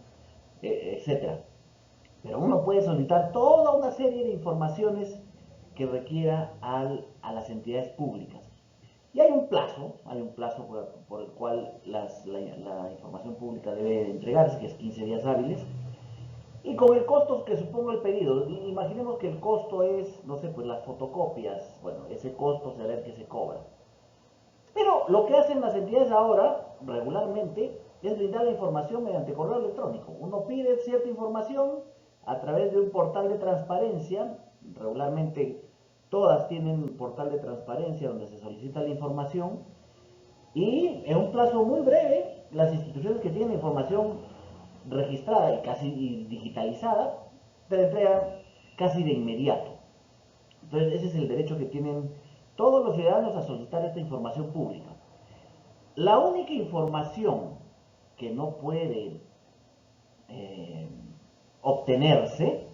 etcétera. Pero uno puede solicitar toda una serie de informaciones que requiera a las entidades públicas. Y hay un plazo por el cual la información pública debe entregarse, que es 15 días hábiles, y con el costo que suponga el pedido. Imaginemos que el costo es, no sé, pues las fotocopias, bueno, ese costo será el que se cobra. Pero lo que hacen las entidades ahora, regularmente, es brindar la información mediante correo electrónico. Uno pide cierta información a través de un portal de transparencia, regularmente todas tienen un portal de transparencia donde se solicita la información, y en un plazo muy breve, las instituciones que tienen información registrada y casi digitalizada, te la entregan casi de inmediato. Entonces ese es el derecho que tienen todos los ciudadanos a solicitar esta información pública. La única información que no puede eh, obtenerse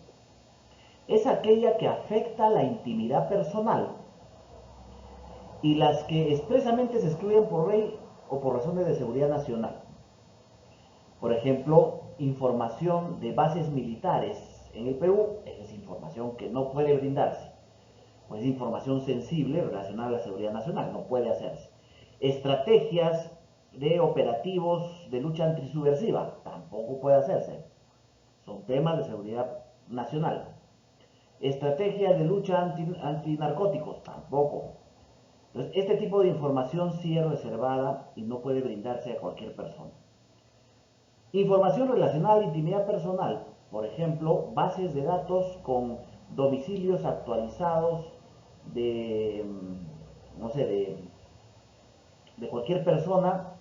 es aquella que afecta la intimidad personal y las que expresamente se excluyen por ley o por razones de seguridad nacional. Por ejemplo, información de bases militares en el Perú, esa es información que no puede brindarse. Pues es información sensible relacionada a la seguridad nacional, no puede hacerse. Estrategias de operativos de lucha antisubversiva, tampoco puede hacerse. Son temas de seguridad nacional. Estrategias de lucha antinarcóticos, tampoco. Entonces, este tipo de información sí es reservada y no puede brindarse a cualquier persona. Información relacionada a la intimidad personal, por ejemplo, bases de datos con domicilios actualizados de, no sé, de cualquier persona,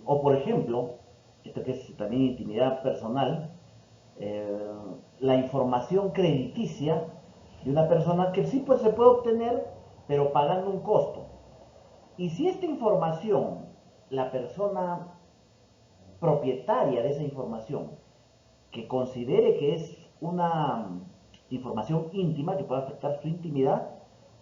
o por ejemplo, esto que es también intimidad personal, eh, la información crediticia de una persona que sí pues se puede obtener, pero pagando un costo. Y si esta información, la persona propietaria de esa información, que considere que es una información íntima que puede afectar su intimidad,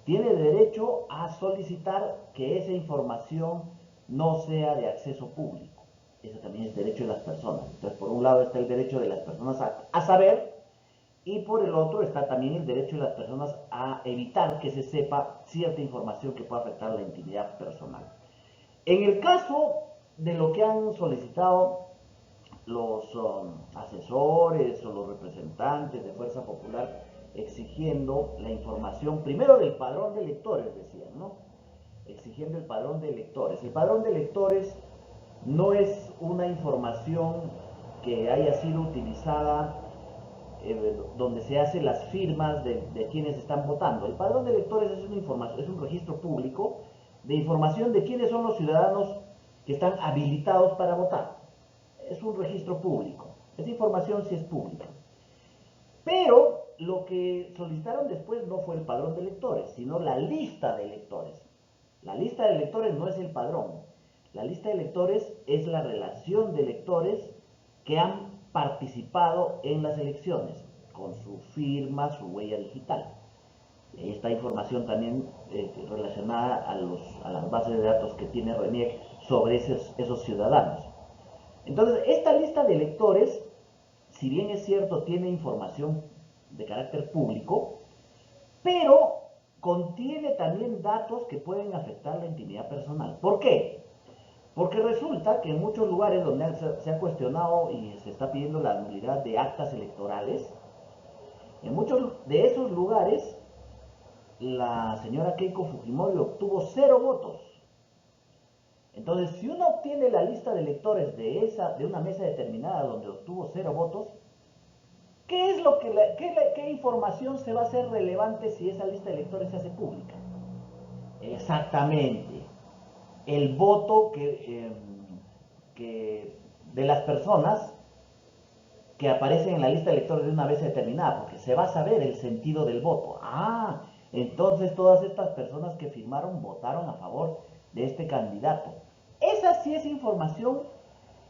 tiene derecho a solicitar que esa información no sea de acceso público. Ese también es derecho de las personas. Entonces, por un lado está el derecho de las personas a saber, y por el otro está también el derecho de las personas a evitar que se sepa cierta información que pueda afectar la intimidad personal. En el caso de lo que han solicitado los asesores o los representantes de Fuerza Popular exigiendo la información, primero del padrón de electores, decían, ¿no? Exigiendo el padrón de electores. El padrón de electores no es una información que haya sido utilizada donde se hacen las firmas de quienes están votando. El padrón de electores es una información, es un registro público de información de quiénes son los ciudadanos que están habilitados para votar. Es un registro público. Esa información sí es pública. Pero lo que solicitaron después no fue el padrón de electores, sino la lista de electores. La lista de electores no es el padrón. La lista de electores es la relación de electores que han participado en las elecciones, con su firma, su huella digital. Esta información también relacionada a las bases de datos que tiene RENIEC sobre esos ciudadanos. Entonces, esta lista de electores, si bien es cierto, tiene información de carácter público, pero contiene también datos que pueden afectar la intimidad personal. ¿Por qué? Porque resulta que en muchos lugares donde se ha cuestionado y se está pidiendo la nulidad de actas electorales, en muchos de esos lugares la señora Keiko Fujimori obtuvo 0 votos. Entonces, si uno obtiene la lista de electores de una mesa determinada donde obtuvo 0 votos, ¿qué es lo que qué información se va a hacer relevante si esa lista de electores se hace pública? Exactamente. El voto que de las personas que aparecen en la lista de electores de una mesa determinada, porque se va a saber el sentido del voto. Ah, entonces todas estas personas que firmaron votaron a favor de este candidato. Esa sí es información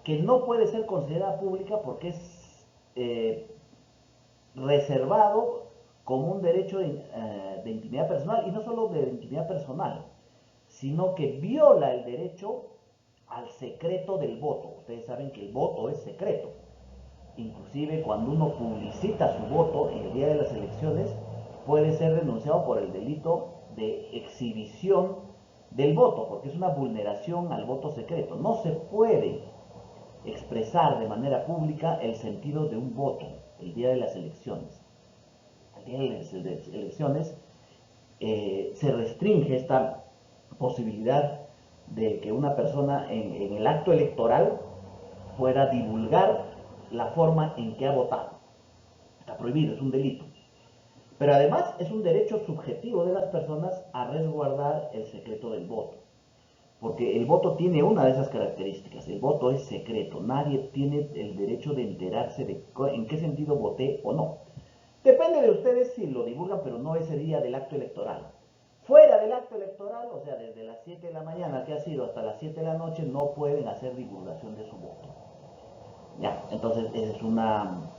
que no puede ser considerada pública porque es reservado como un derecho de intimidad personal, y no solo de intimidad personal, sino que viola el derecho al secreto del voto. Ustedes saben que el voto es secreto. Inclusive cuando uno publicita su voto en el día de las elecciones, puede ser denunciado por el delito de exhibición del voto, porque es una vulneración al voto secreto. No se puede expresar de manera pública el sentido de un voto el día de las elecciones. El día de las elecciones se restringe esta posibilidad de que una persona en el acto electoral pueda divulgar la forma en que ha votado. Está prohibido, es un delito. Pero además es un derecho subjetivo de las personas a resguardar el secreto del voto. Porque el voto tiene una de esas características. El voto es secreto. Nadie tiene el derecho de enterarse de en qué sentido voté o no. Depende de ustedes si lo divulgan, pero no ese día del acto electoral. Fuera del acto electoral, o sea, desde las 7 de la mañana que ha sido hasta las 7 de la noche, no pueden hacer divulgación de su voto. Ya, entonces esa es una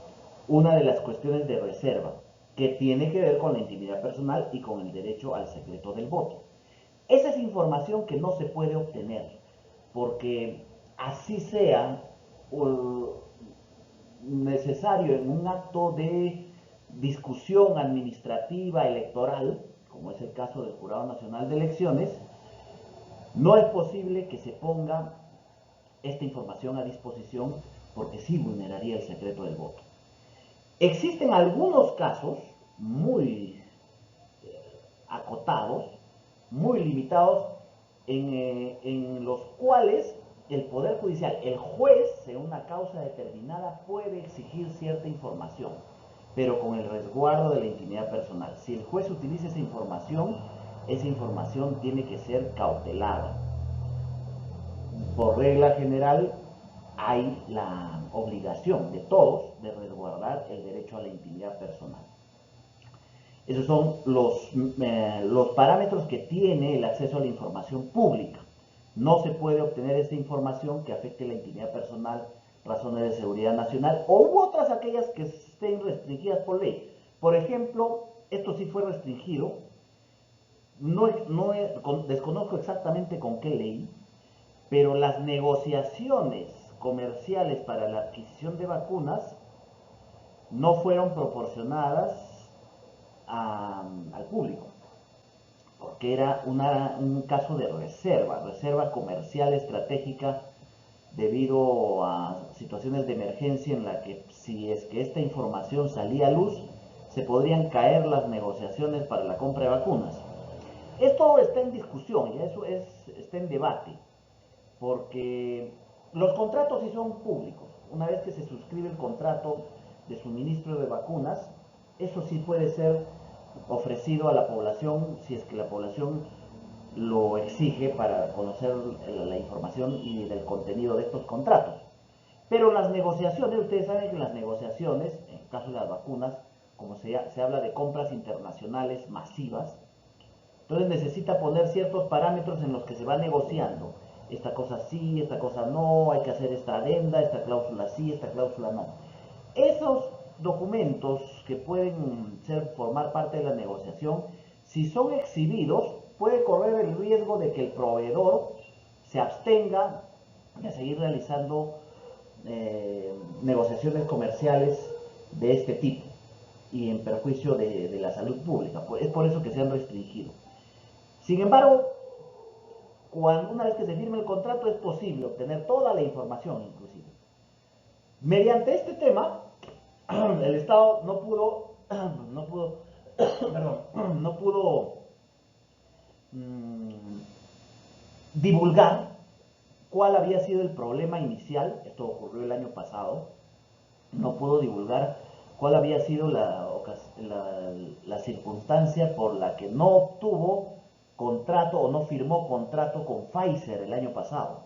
de las cuestiones de reserva que tiene que ver con la intimidad personal y con el derecho al secreto del voto. Esa es información que no se puede obtener, porque así sea necesario en un acto de discusión administrativa electoral, como es el caso del Jurado Nacional de Elecciones, no es posible que se ponga esta información a disposición porque sí vulneraría el secreto del voto. Existen algunos casos muy acotados, muy limitados, en los cuales el Poder Judicial, el juez, en una causa determinada, puede exigir cierta información, pero con el resguardo de la intimidad personal. Si el juez utiliza esa información tiene que ser cautelada. Por regla general, hay la obligación de todos de resguardar el derecho a la intimidad personal. Esos son los parámetros que tiene el acceso a la información pública. No se puede obtener esta información que afecte la intimidad personal, razones de seguridad nacional u otras aquellas que estén restringidas por ley. Por ejemplo, esto sí fue restringido, desconozco exactamente con qué ley, pero las negociaciones comerciales para la adquisición de vacunas no fueron proporcionadas al público, porque era un caso de reserva comercial estratégica debido a situaciones de emergencia en la que si es que esta información salía a luz, se podrían caer las negociaciones para la compra de vacunas. Esto está en discusión, ya eso está en debate, porque los contratos sí son públicos. Una vez que se suscribe el contrato de suministro de vacunas, eso sí puede ser ofrecido a la población si es que la población lo exige para conocer la información y del contenido de estos contratos. Pero las negociaciones, ustedes saben que las negociaciones, en el caso de las vacunas, como se habla de compras internacionales masivas, entonces necesita poner ciertos parámetros en los que se va negociando. Esta cosa sí, esta cosa no, hay que hacer esta adenda, esta cláusula sí, esta cláusula no. Esos documentos que pueden formar parte de la negociación, si son exhibidos, puede correr el riesgo de que el proveedor se abstenga de seguir realizando negociaciones comerciales de este tipo y en perjuicio de la salud pública. Es por eso que se han restringido. Sin embargo, una vez que se firme el contrato es posible obtener toda la información inclusive. Mediante este tema, el Estado no pudo perdón, no pudo divulgar cuál había sido el problema inicial. Esto ocurrió el año pasado. No pudo divulgar cuál había sido la circunstancia por la que no obtuvo contrato o no firmó contrato con Pfizer el año pasado,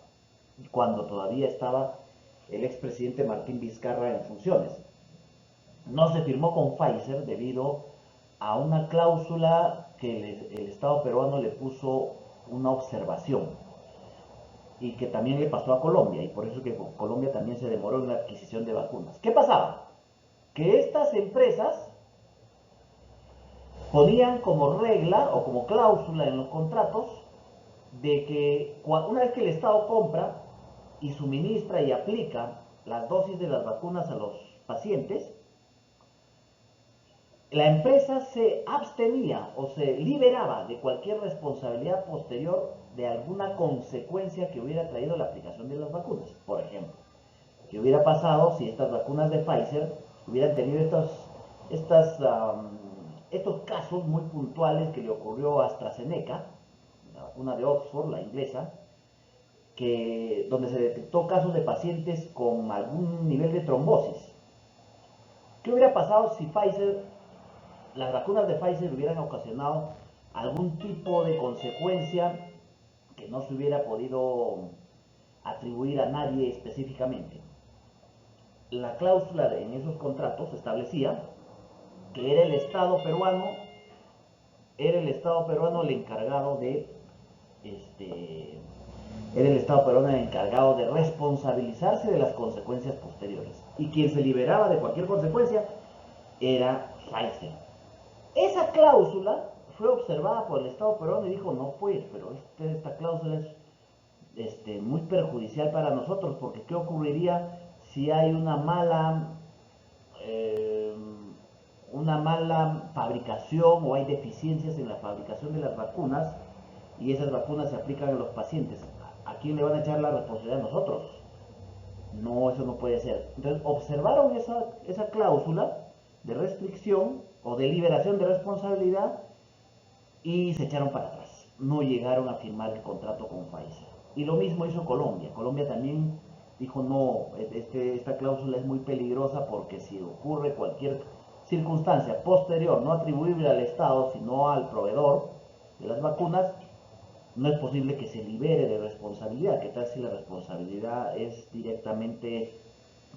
cuando todavía estaba el expresidente Martín Vizcarra en funciones. No se firmó con Pfizer debido a una cláusula que el Estado peruano le puso una observación. y que también le pasó a Colombia, y por eso que Colombia también se demoró en la adquisición de vacunas. ¿Qué pasaba? Que estas empresas ponían como regla o como cláusula en los contratos de que una vez que el Estado compra y suministra y aplica las dosis de las vacunas a los pacientes, la empresa se abstenía o se liberaba de cualquier responsabilidad posterior de alguna consecuencia que hubiera traído la aplicación de las vacunas. Por ejemplo, ¿qué hubiera pasado si estas vacunas de Pfizer hubieran tenido estos casos muy puntuales que le ocurrió a AstraZeneca, la vacuna de Oxford, la inglesa, donde se detectó casos de pacientes con algún nivel de trombosis? ¿Qué hubiera pasado si las vacunas de Pfizer hubieran ocasionado algún tipo de consecuencia que no se hubiera podido atribuir a nadie específicamente? La cláusula en esos contratos establecía que era el Estado peruano el encargado de este, era el Estado peruano el encargado de responsabilizarse de las consecuencias posteriores, y quien se liberaba de cualquier consecuencia era Pfizer. Esa cláusula fue observada por el Estado peruano y dijo, no pues, pero esta cláusula es muy perjudicial para nosotros, porque ¿qué ocurriría si hay eh, una mala fabricación, o hay deficiencias en la fabricación de las vacunas y esas vacunas se aplican a los pacientes? ¿A quién le van a echar la responsabilidad? A nosotros. No, eso no puede ser. Entonces observaron esa cláusula de restricción o de liberación de responsabilidad y se echaron para atrás. No llegaron a firmar el contrato con Pfizer. Y lo mismo hizo Colombia. Colombia también dijo, no, esta cláusula es muy peligrosa, porque si ocurre cualquier circunstancia posterior no atribuible al Estado, sino al proveedor de las vacunas, no es posible que se libere de responsabilidad. ¿Qué tal si la responsabilidad es directamente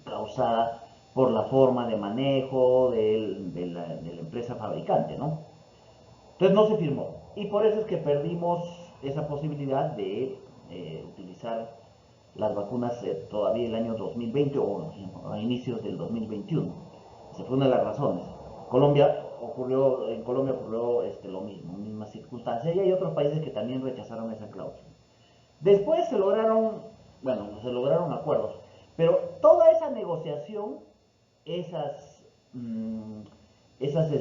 causada por la forma de manejo de la empresa fabricante, ¿no? Entonces no se firmó. Y por eso es que perdimos esa posibilidad de utilizar las vacunas todavía el año 2020 o a inicios del 2021. Esa fue una de las razones. En Colombia ocurrió lo mismo, misma circunstancia, y hay otros países que también rechazaron esa cláusula. Después se lograron acuerdos, pero toda esa negociación, esas, mm, esas,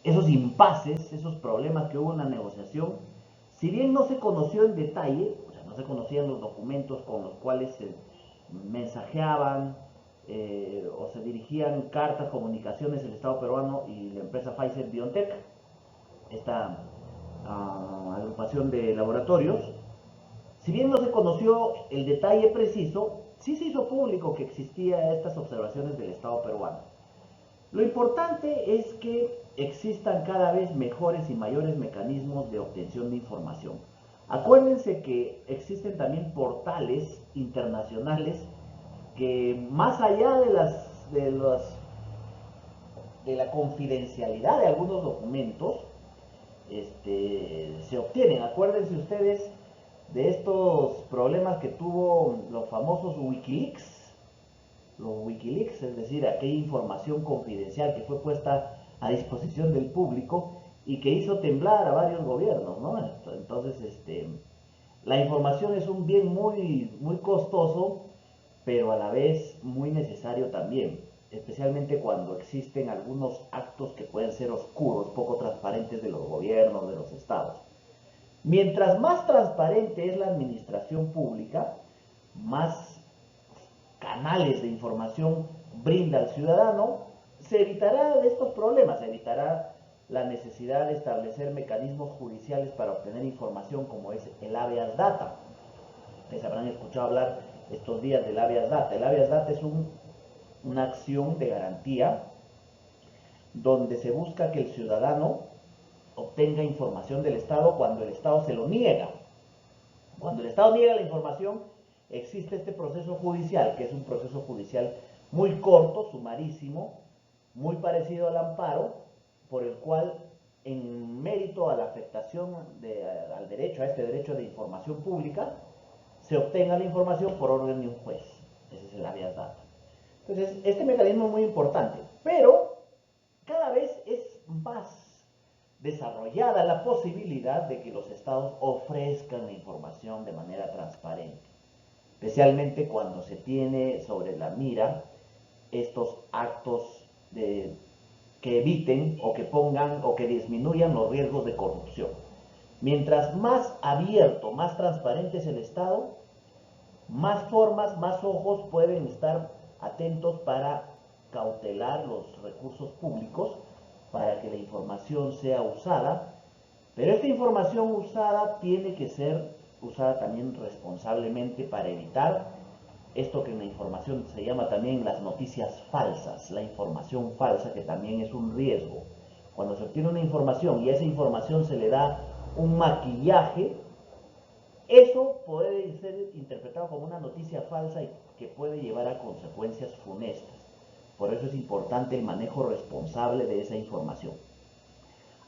esos impases, esos problemas que hubo en la negociación, si bien no se conoció en detalle, o sea, no se conocían los documentos con los cuales se mensajeaban o se dirigían cartas, comunicaciones el Estado peruano y la empresa Pfizer BioNTech, esta agrupación de laboratorios. Si bien no se conoció el detalle preciso, sí se hizo público que existían estas observaciones del Estado peruano. Lo importante es que existan cada vez mejores y mayores mecanismos de obtención de información. Acuérdense que existen también portales internacionales que, más allá de la confidencialidad de algunos documentos, se obtienen. Acuérdense ustedes de estos problemas que tuvo los famosos Wikileaks, es decir, aquella información confidencial que fue puesta a disposición del público y que hizo temblar a varios gobiernos, ¿no? Entonces, la información es un bien muy, muy costoso, pero a la vez muy necesario también, especialmente cuando existen algunos actos que pueden ser oscuros, poco transparentes, de los gobiernos, de los estados. Mientras más transparente es la administración pública, más canales de información brinda al ciudadano, se evitará de estos problemas, se evitará la necesidad de establecer mecanismos judiciales para obtener información, como es el habeas data. Ustedes habrán escuchado hablar estos días del habeas data. El habeas data es una acción de garantía donde se busca que el ciudadano obtenga información del Estado cuando el Estado se lo niega. Cuando el Estado niega la información, existe este proceso judicial, que es un proceso judicial muy corto, sumarísimo, muy parecido al amparo, por el cual en mérito a la afectación al derecho, a este derecho de información pública, se obtenga la información por orden de un juez. Ese es el habeas data. Entonces, este mecanismo es muy importante, pero cada vez es más desarrollada la posibilidad de que los estados ofrezcan la información de manera transparente, especialmente cuando se tiene sobre la mira estos actos que eviten o que pongan o que disminuyan los riesgos de corrupción. Mientras más abierto, más transparente es el Estado, más formas, más ojos pueden estar atentos para cautelar los recursos públicos, para que la información sea usada, pero esta información usada tiene que ser usada también responsablemente para evitar esto que en la información se llama también las noticias falsas, la información falsa, que también es un riesgo. Cuando se obtiene una información y a esa información se le da un maquillaje, eso puede ser interpretado como una noticia falsa y que puede llevar a consecuencias funestas. Por eso es importante el manejo responsable de esa información.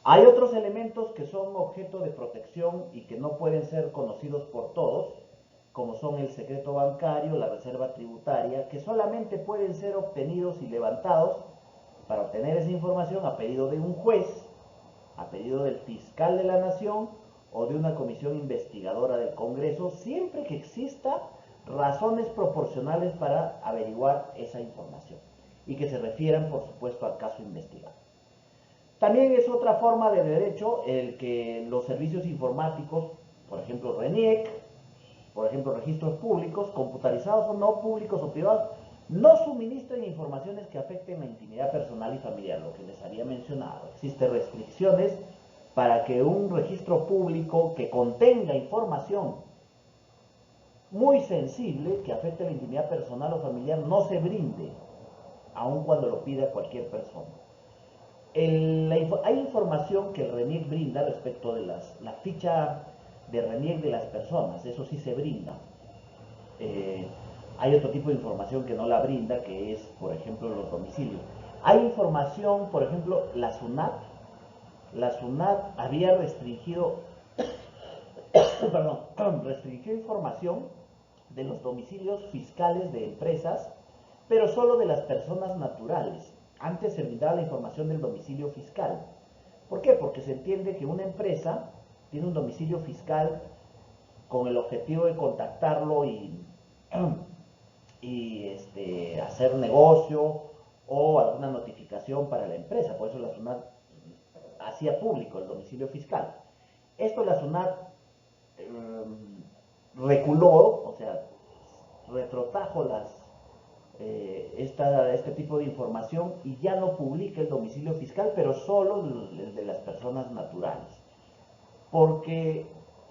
Hay otros elementos que son objeto de protección y que no pueden ser conocidos por todos, como son el secreto bancario, la reserva tributaria, que solamente pueden ser obtenidos y levantados para obtener esa información a pedido de un juez, a pedido del fiscal de la nación o de una comisión investigadora del Congreso, siempre que exista razones proporcionales para averiguar esa información y que se refieran, por supuesto, al caso investigado. También es otra forma de derecho el que los servicios informáticos, por ejemplo RENIEC, por ejemplo registros públicos, computarizados o no, públicos o privados, no suministren informaciones que afecten la intimidad personal y familiar, lo que les había mencionado. Existen restricciones para que un registro público que contenga información muy sensible que afecte la intimidad personal o familiar no se brinde, aun cuando lo pida cualquier persona. Hay información que el RENIEC brinda respecto de la ficha de RENIEC de las personas, eso sí se brinda. Hay otro tipo de información que no la brinda, que es, por ejemplo, los domicilios. Hay información, por ejemplo, la SUNAT había restringido, restringió información de los domicilios fiscales de empresas, pero solo de las personas naturales. Antes se brindaba la información del domicilio fiscal. ¿Por qué? Porque se entiende que una empresa tiene un domicilio fiscal con el objetivo de contactarlo y hacer negocio o alguna notificación para la empresa. Por eso la SUNAT hacía público el domicilio fiscal. Esto la SUNAT reculó, o sea, retrotrajo este tipo de información y ya no publica el domicilio fiscal, pero solo el de las personas naturales. Porque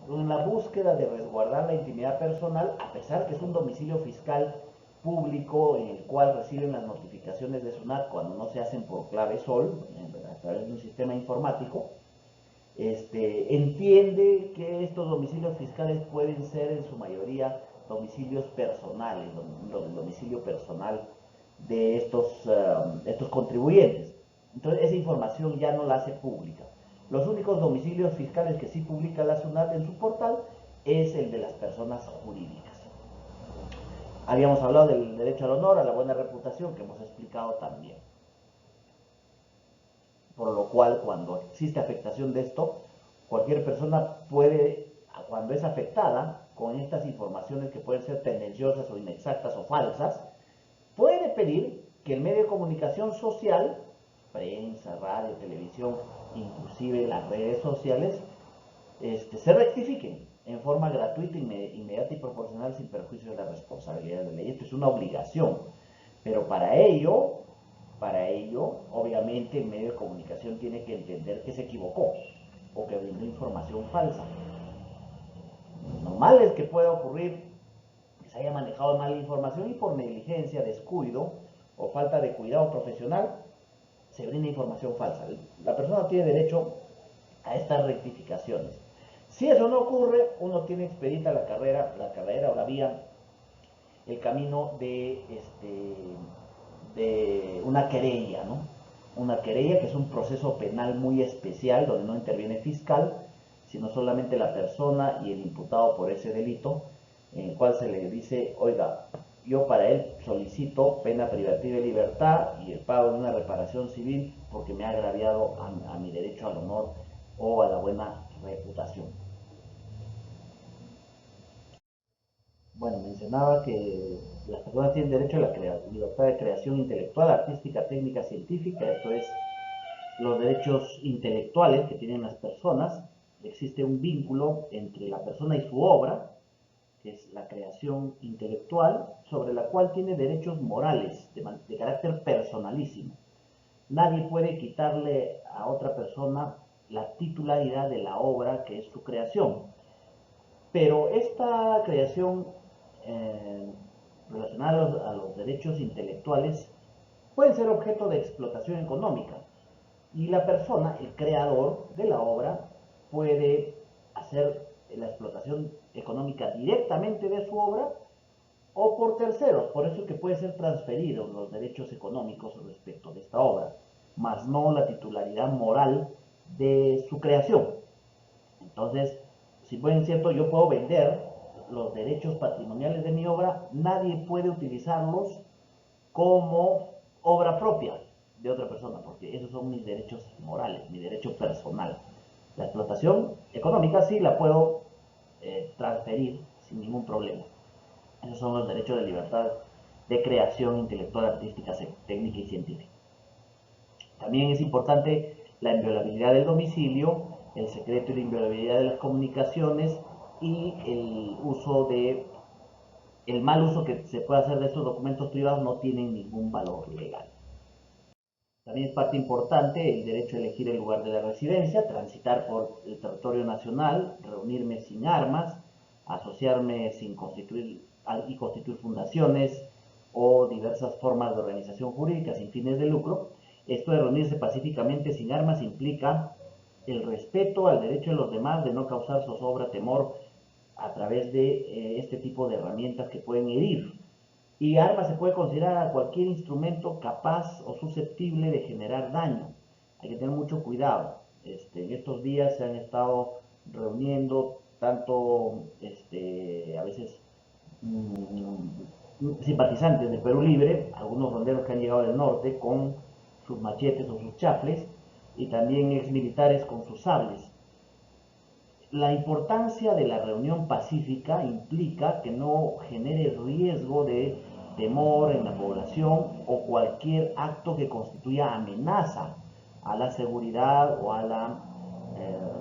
en la búsqueda de resguardar la intimidad personal, a pesar que es un domicilio fiscal público en el cual reciben las notificaciones de SUNAT cuando no se hacen por clave SOL, a través de un sistema informático, entiende que estos domicilios fiscales pueden ser en su mayoría domicilios personales, el domicilio personal de estos contribuyentes. Entonces esa información ya no la hace pública. Los únicos domicilios fiscales que sí publica la SUNAT en su portal es el de las personas jurídicas. Habíamos hablado del derecho al honor, a la buena reputación, que hemos explicado también. Por lo cual, cuando existe afectación de esto, cualquier persona puede, cuando es afectada con estas informaciones que pueden ser tendenciosas o inexactas o falsas, puede pedir que el medio de comunicación social, prensa, radio, televisión, inclusive las redes sociales, se rectifiquen en forma gratuita, inmediata y proporcional sin perjuicio de la responsabilidad de la ley. Esto es una obligación, pero para ello, obviamente el medio de comunicación tiene que entender que se equivocó o que brindó información falsa. Normal es que pueda ocurrir que se haya manejado mal la información y por negligencia, descuido o falta de cuidado profesional se brinda información falsa. La persona tiene derecho a estas rectificaciones. Si eso no ocurre, uno tiene expedita la carrera o la vía, el camino de una querella, ¿no? una querella, que es un proceso penal muy especial donde no interviene fiscal, sino solamente la persona y el imputado por ese delito, en el cual se le dice, oiga, yo para él solicito pena privativa de libertad y el pago de una reparación civil porque me ha agraviado a mi derecho al honor o a la buena reputación. Bueno, mencionaba que las personas tienen derecho a la libertad de creación intelectual, artística, técnica, científica, esto es, los derechos intelectuales que tienen las personas. Existe un vínculo entre la persona y su obra, que es la creación intelectual, sobre la cual tiene derechos morales de carácter personalísimo. Nadie puede quitarle a otra persona la titularidad de la obra que es su creación. Pero esta creación eh, relacionada a los derechos intelectuales puede ser objeto de explotación económica. Y la persona, el creador de la obra, puede hacer la explotación económica directamente de su obra o por terceros. Por eso es que puede ser transferidos los derechos económicos respecto de esta obra, más no la titularidad moral de su creación. Entonces, si bien cierto, yo puedo vender los derechos patrimoniales de mi obra, nadie puede utilizarlos como obra propia de otra persona, porque esos son mis derechos morales, mi derecho personal. La explotación económica sí la puedo transferir sin ningún problema. Esos son los derechos de libertad de creación intelectual, artística, técnica y científica. También es importante la inviolabilidad del domicilio, el secreto y la inviolabilidad de las comunicaciones y el mal uso que se puede hacer de estos documentos privados no tienen ningún valor legal. También es parte importante el derecho a elegir el lugar de la residencia, transitar por el territorio nacional, reunirme sin armas, asociarme sin constituir y constituir fundaciones o diversas formas de organización jurídica sin fines de lucro. Esto de reunirse pacíficamente sin armas implica el respeto al derecho de los demás de no causar zozobra, temor a través de este tipo de herramientas que pueden herir. Y arma se puede considerar a cualquier instrumento capaz o susceptible de generar daño. Hay que tener mucho cuidado. En estos días se han estado reuniendo tanto a veces simpatizantes de Perú Libre, algunos ronderos que han llegado del norte con sus machetes o sus chafles, y también exmilitares con sus sables. La importancia de la reunión pacífica implica que no genere riesgo de temor en la población o cualquier acto que constituya amenaza a la seguridad o a la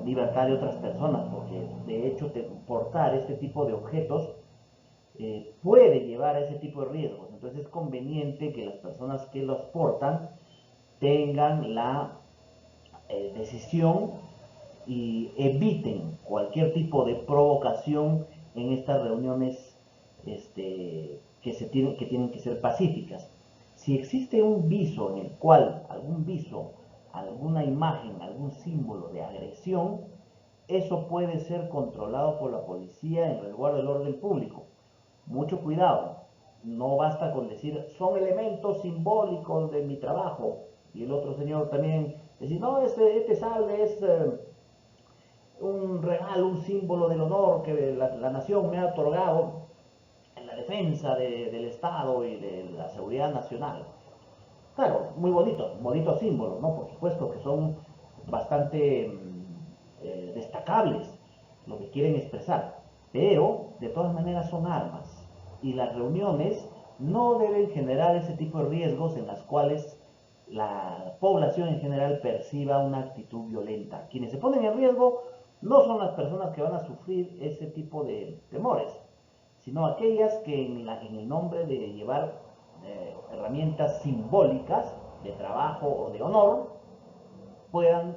libertad de otras personas, porque de hecho portar este tipo de objetos puede llevar a ese tipo de riesgos. Entonces es conveniente que las personas que los portan tengan la decisión y eviten cualquier tipo de provocación en estas reuniones que tienen que ser pacíficas. Si existe un viso en el cual, algún viso, alguna imagen, algún símbolo de agresión, eso puede ser controlado por la policía en resguardo del orden público. Mucho cuidado, no basta con decir son elementos simbólicos de mi trabajo y el otro señor también decir no, este sable es un regalo, un símbolo del honor que la nación me ha otorgado en la defensa del Estado y de la seguridad nacional. Claro, muy bonitos símbolos, ¿no? Por supuesto que son bastante destacables lo que quieren expresar, pero de todas maneras son armas y las reuniones no deben generar ese tipo de riesgos en las cuales la población en general perciba una actitud violenta. Quienes se ponen en riesgo no son las personas que van a sufrir ese tipo de temores, sino aquellas que en el nombre de llevar herramientas simbólicas de trabajo o de honor puedan,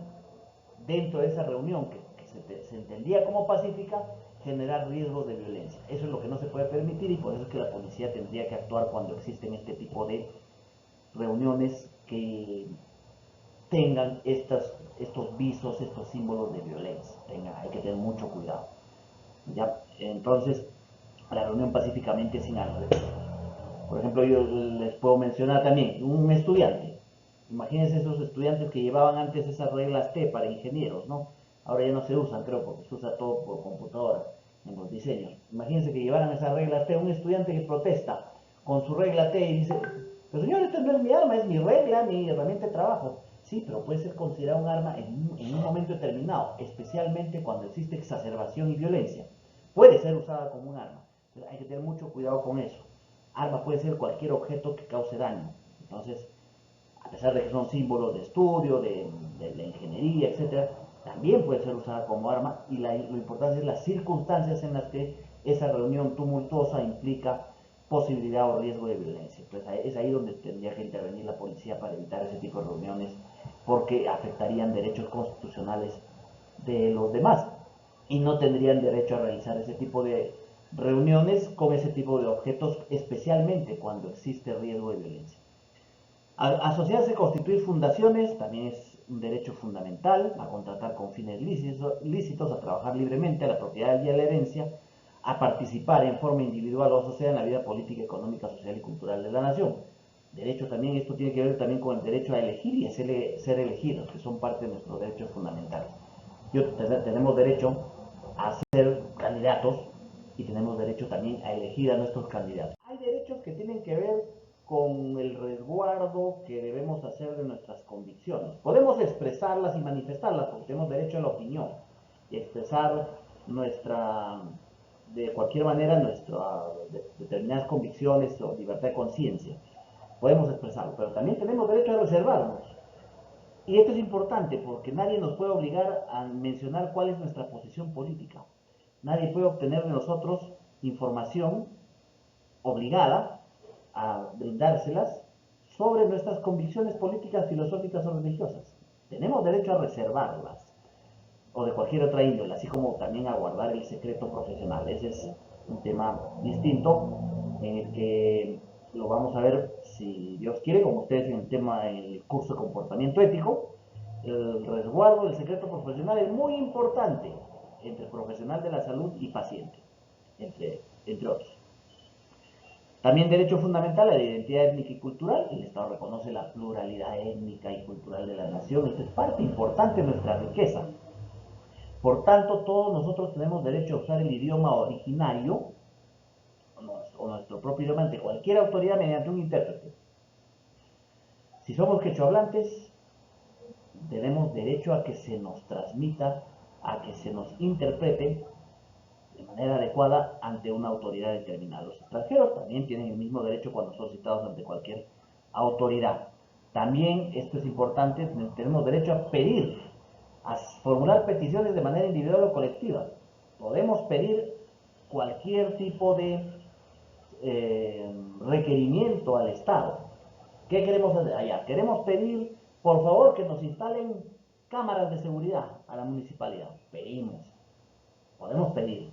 dentro de esa reunión se entendía como pacífica, generar riesgos de violencia. Eso es lo que no se puede permitir y por eso es que la policía tendría que actuar cuando existen este tipo de reuniones que tengan estos visos, estos símbolos de violencia. Hay que tener mucho cuidado. ¿Ya? Entonces, la reunión pacíficamente sin armas. Por ejemplo, yo les puedo mencionar también un estudiante. Imagínense esos estudiantes que llevaban antes esas reglas T para ingenieros, ¿no? Ahora ya no se usan, creo, porque se usa todo por computadora en los diseños. Imagínense que llevaran esas reglas T, un estudiante que protesta con su regla T y dice, pero señor, esta no es mi arma, es mi regla, mi herramienta de trabajo. Sí, pero puede ser considerado un arma en un momento determinado, especialmente cuando existe exacerbación y violencia. Puede ser usada como un arma. Entonces hay que tener mucho cuidado con eso. Arma puede ser cualquier objeto que cause daño. Entonces, a pesar de que son símbolos de estudio, de la ingeniería, etc., también puede ser usada como arma y lo importante es las circunstancias en las que esa reunión tumultuosa implica posibilidad o riesgo de violencia. Entonces es ahí donde tendría que intervenir la policía para evitar ese tipo de reuniones porque afectarían derechos constitucionales de los demás y no tendrían derecho a realizar ese tipo de reuniones con ese tipo de objetos, especialmente cuando existe riesgo de violencia. Asociarse, constituir fundaciones, también es un derecho fundamental, a contratar con fines lícitos, a trabajar libremente, a la propiedad y a la herencia, a participar en forma individual o asociada en la vida política, económica, social y cultural de la nación. Derecho también, esto tiene que ver también con el derecho a elegir y a ser elegidos, que son parte de nuestros derechos fundamentales. Tenemos derecho a ser candidatos y tenemos derecho también a elegir a nuestros candidatos. Hay derechos que tienen que ver con el resguardo que debemos hacer de nuestras convicciones. Podemos expresarlas y manifestarlas porque tenemos derecho a la opinión y expresar de cualquier manera nuestras determinadas convicciones o libertad de conciencia. Podemos expresarlo, pero también tenemos derecho a reservarnos. Y esto es importante porque nadie nos puede obligar a mencionar cuál es nuestra posición política. Nadie puede obtener de nosotros información obligada a brindárselas sobre nuestras convicciones políticas, filosóficas o religiosas. Tenemos derecho a reservarlas o de cualquier otra índole, así como también a guardar el secreto profesional. Ese es un tema distinto en el que lo vamos a ver, si Dios quiere, como ustedes en el curso de comportamiento ético. El resguardo del secreto profesional es muy importante entre profesional de la salud y paciente, entre otros. También derecho fundamental a la identidad étnica y cultural. El Estado reconoce la pluralidad étnica y cultural de la nación. Esto es parte importante de nuestra riqueza. Por tanto, todos nosotros tenemos derecho a usar el idioma originario o nuestro propio idioma ante cualquier autoridad mediante un intérprete. Si somos quechohablantes, tenemos derecho a que se nos transmita, a que se nos interprete de manera adecuada ante una autoridad determinada. Los extranjeros también tienen el mismo derecho cuando son citados ante cualquier autoridad. También, esto es importante, tenemos derecho a pedir, a formular peticiones de manera individual o colectiva. Podemos pedir cualquier tipo de requerimiento al Estado. ¿Qué queremos hacer allá? Queremos pedir, por favor, que nos instalen cámaras de seguridad a la municipalidad. Pedimos, podemos pedir.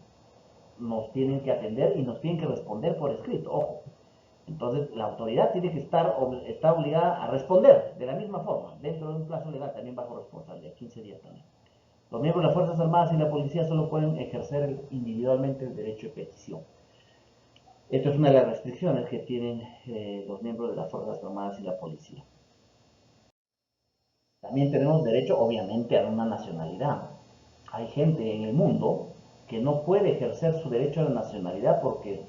Nos tienen que atender y nos tienen que responder por escrito, ojo. Entonces, la autoridad tiene que está obligada a responder de la misma forma, dentro de un plazo legal, también bajo responsabilidad, 15 días también. Los miembros de las Fuerzas Armadas y la Policía solo pueden ejercer individualmente el derecho de petición. Esto es una de las restricciones que tienen los miembros de las Fuerzas Armadas y la Policía. También tenemos derecho, obviamente, a una nacionalidad. Hay gente en el mundo que no puede ejercer su derecho a la nacionalidad porque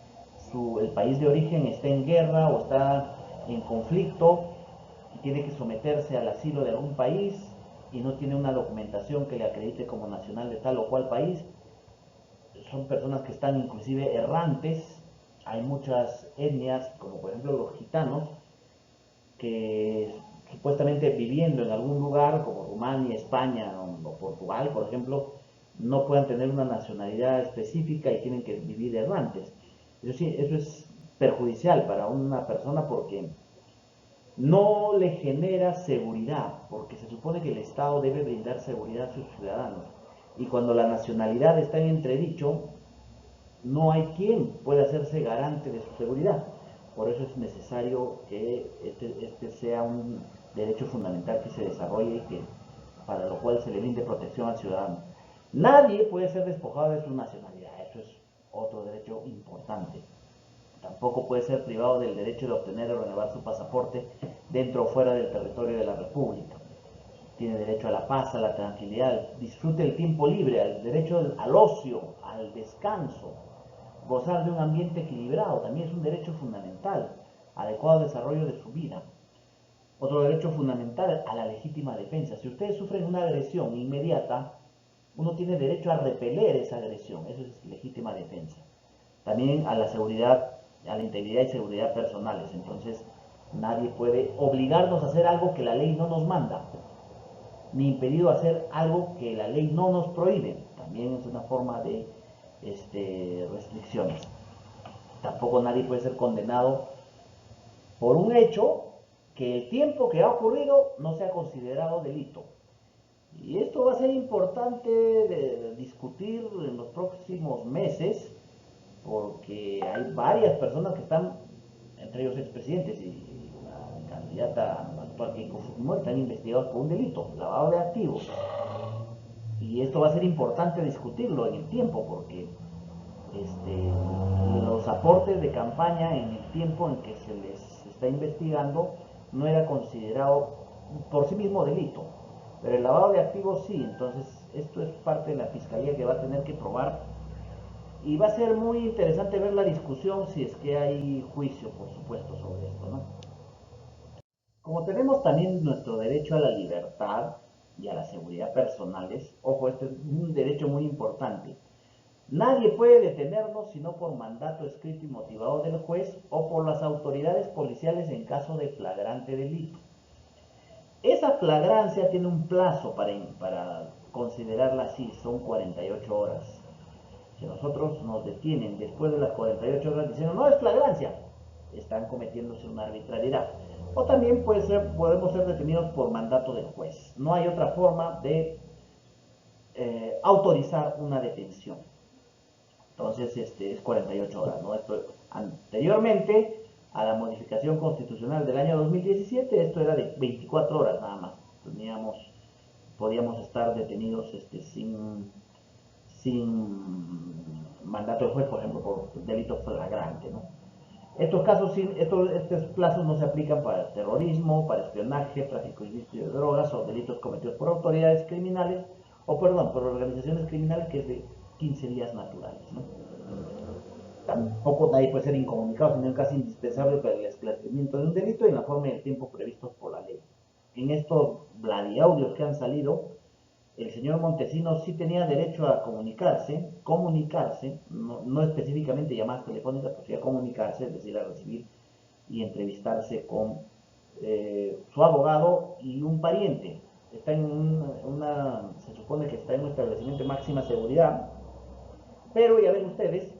el país de origen está en guerra o está en conflicto y tiene que someterse al asilo de algún país y no tiene una documentación que le acredite como nacional de tal o cual país. Son personas que están inclusive errantes. Hay muchas etnias, como por ejemplo los gitanos, que supuestamente viviendo en algún lugar como Rumania, España o Portugal, por ejemplo, no puedan tener una nacionalidad específica y tienen que vivir errantes. Eso es perjudicial para una persona porque no le genera seguridad, porque se supone que el Estado debe brindar seguridad a sus ciudadanos. Y cuando la nacionalidad está en entredicho, no hay quien pueda hacerse garante de su seguridad. Por eso es necesario que este sea un derecho fundamental que se desarrolle y para lo cual se le brinde protección al ciudadano. Nadie puede ser despojado de su nacionalidad, eso es otro derecho importante. Tampoco puede ser privado del derecho de obtener o renovar su pasaporte dentro o fuera del territorio de la República. Tiene derecho a la paz, a la tranquilidad, disfrute el tiempo libre, al derecho al ocio, al descanso, gozar de un ambiente equilibrado, también es un derecho fundamental, adecuado desarrollo de su vida. Otro derecho fundamental, a la legítima defensa. Si ustedes sufren una agresión inmediata, uno tiene derecho a repeler esa agresión, eso es legítima defensa. También a la seguridad, a la integridad y seguridad personales. Entonces, nadie puede obligarnos a hacer algo que la ley no nos manda, ni impedido hacer algo que la ley no nos prohíbe. También es una forma de restricciones. Tampoco nadie puede ser condenado por un hecho que el tiempo que ha ocurrido no sea considerado delito. Y esto va a ser importante de discutir en los próximos meses, porque hay varias personas que están, entre ellos expresidentes y la candidata actual Keiko Fujimori, están investigados por un delito, lavado de activos. Y esto va a ser importante discutirlo en el tiempo, porque los aportes de campaña en el tiempo en que se les está investigando no era considerado por sí mismo delito, pero el lavado de activos sí. Entonces esto es parte de la fiscalía que va a tener que probar, y va a ser muy interesante ver la discusión si es que hay juicio, por supuesto, sobre esto, ¿no? Como tenemos también nuestro derecho a la libertad y a la seguridad personales, ojo, este es un derecho muy importante. Nadie puede detenernos sino por mandato escrito y motivado del juez o por las autoridades policiales en caso de flagrante delito. Esa flagrancia tiene un plazo para considerarla así, son 48 horas. Si nosotros nos detienen después de las 48 horas diciendo no es flagrancia, están cometiéndose una arbitrariedad. O también podemos ser detenidos por mandato del juez. No hay otra forma de autorizar una detención. Entonces es 48 horas, ¿no? Esto, anteriormente a la modificación constitucional del año 2017, esto era de 24 horas nada más. Podíamos estar detenidos sin mandato del juez, por ejemplo, por delito flagrante, ¿no? Estos casos, estos plazos no se aplican para terrorismo, para espionaje, tráfico ilícito de drogas o delitos cometidos por autoridades criminales, o perdón, por organizaciones criminales, que es de 15 días naturales, ¿no? Tampoco nadie puede ser incomunicado, sino casi indispensable para el esclarecimiento de un delito en la forma y el tiempo previstos por la ley. En estos bladiaudios que han salido, el señor Montesinos sí tenía derecho a comunicarse, no específicamente llamadas telefónicas, pero sí a comunicarse, es decir, a recibir y entrevistarse con su abogado y un pariente. Está se supone que está en un establecimiento de máxima seguridad, pero ya ven ustedes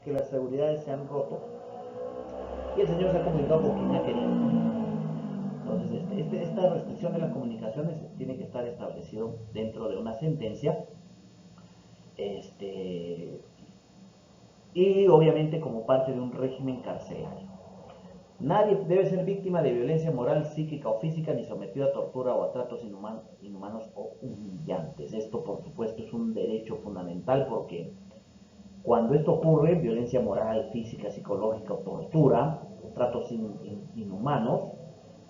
que las seguridades se han roto y el señor se ha comunicado con quien ha querido. Entonces, esta restricción de las comunicaciones tiene que estar establecido dentro de una sentencia, y obviamente como parte de un régimen carcelario. Nadie debe ser víctima de violencia moral, psíquica o física, ni sometido a tortura o a tratos inhumanos o humillantes. Esto, por supuesto, es un derecho fundamental, porque cuando esto ocurre, violencia moral, física, psicológica o tortura, tratos inhumanos,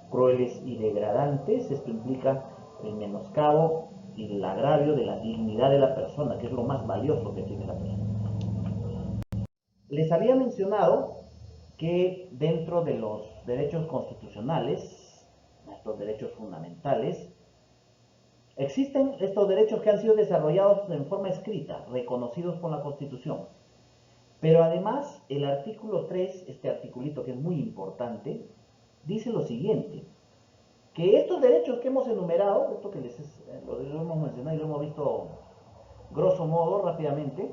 crueles y degradantes, esto implica el menoscabo y el agravio de la dignidad de la persona, que es lo más valioso que tiene la persona. Les había mencionado que dentro de los derechos constitucionales, nuestros derechos fundamentales, existen estos derechos que han sido desarrollados en forma escrita, reconocidos por la Constitución. Pero además, el artículo 3, este articulito que es muy importante, dice lo siguiente: que estos derechos que hemos enumerado, esto que lo hemos mencionado y lo hemos visto grosso modo rápidamente,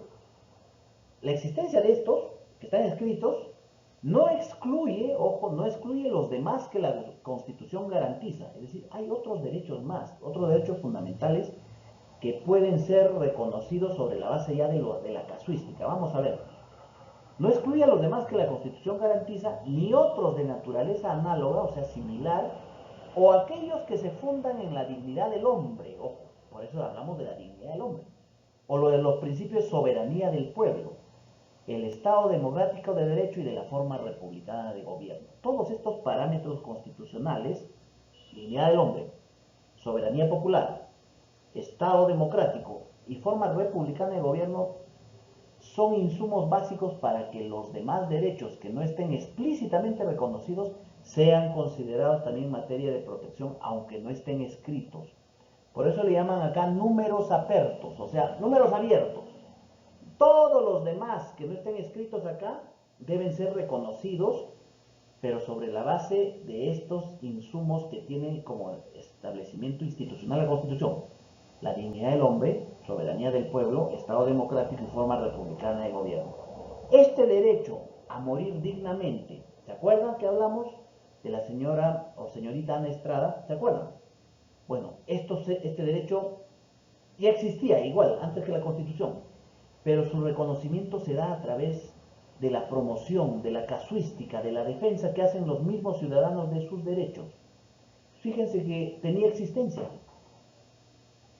la existencia de estos que están escritos no excluye, ojo, no excluye los demás que la Constitución garantiza. Es decir, hay otros derechos más, otros derechos fundamentales que pueden ser reconocidos sobre la base ya de la casuística. Vamos a ver. No excluye a los demás que la Constitución garantiza, ni otros de naturaleza análoga, o sea, similar, o aquellos que se fundan en la dignidad del hombre. Ojo, por eso hablamos de la dignidad del hombre. O lo de los principios de soberanía del pueblo. el Estado democrático de derecho y de la forma republicana de gobierno. Todos estos parámetros constitucionales, dignidad del hombre, soberanía popular, Estado democrático y forma republicana de gobierno, son insumos básicos para que los demás derechos que no estén explícitamente reconocidos sean considerados también materia de protección, aunque no estén escritos. Por eso le llaman acá números apertos, o sea, números abiertos. Todos los demás que no estén escritos acá deben ser reconocidos, pero sobre la base de estos insumos que tienen como establecimiento institucional la Constitución: la dignidad del hombre, soberanía del pueblo, Estado democrático y forma republicana de gobierno. Este derecho a morir dignamente, ¿se acuerdan que hablamos de la señora o señorita Ana Estrada? ¿Se acuerdan? Bueno, este derecho ya existía igual antes que la Constitución, pero su reconocimiento se da a través de la promoción, de la casuística, de la defensa que hacen los mismos ciudadanos de sus derechos. Fíjense que tenía existencia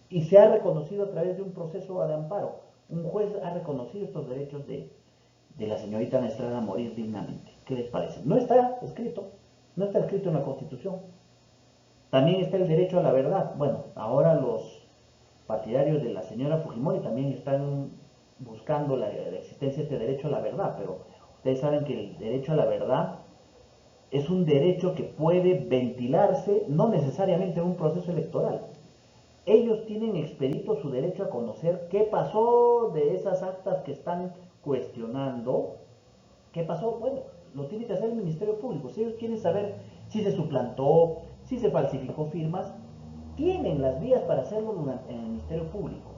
y se ha reconocido a través de un proceso de amparo. Un juez ha reconocido estos derechos de la señorita Ana Estrada a morir dignamente. ¿Qué les parece? No está escrito en la Constitución. También está el derecho a la verdad. Bueno, ahora los partidarios de la señora Fujimori también están buscando la existencia de este derecho a la verdad, pero ustedes saben que el derecho a la verdad es un derecho que puede ventilarse, no necesariamente en un proceso electoral. Ellos tienen expedito su derecho a conocer qué pasó de esas actas que están cuestionando. ¿Qué pasó? Bueno, lo tiene que hacer el Ministerio Público. Si ellos quieren saber si se suplantó, si se falsificó firmas, tienen las vías para hacerlo en el Ministerio Público.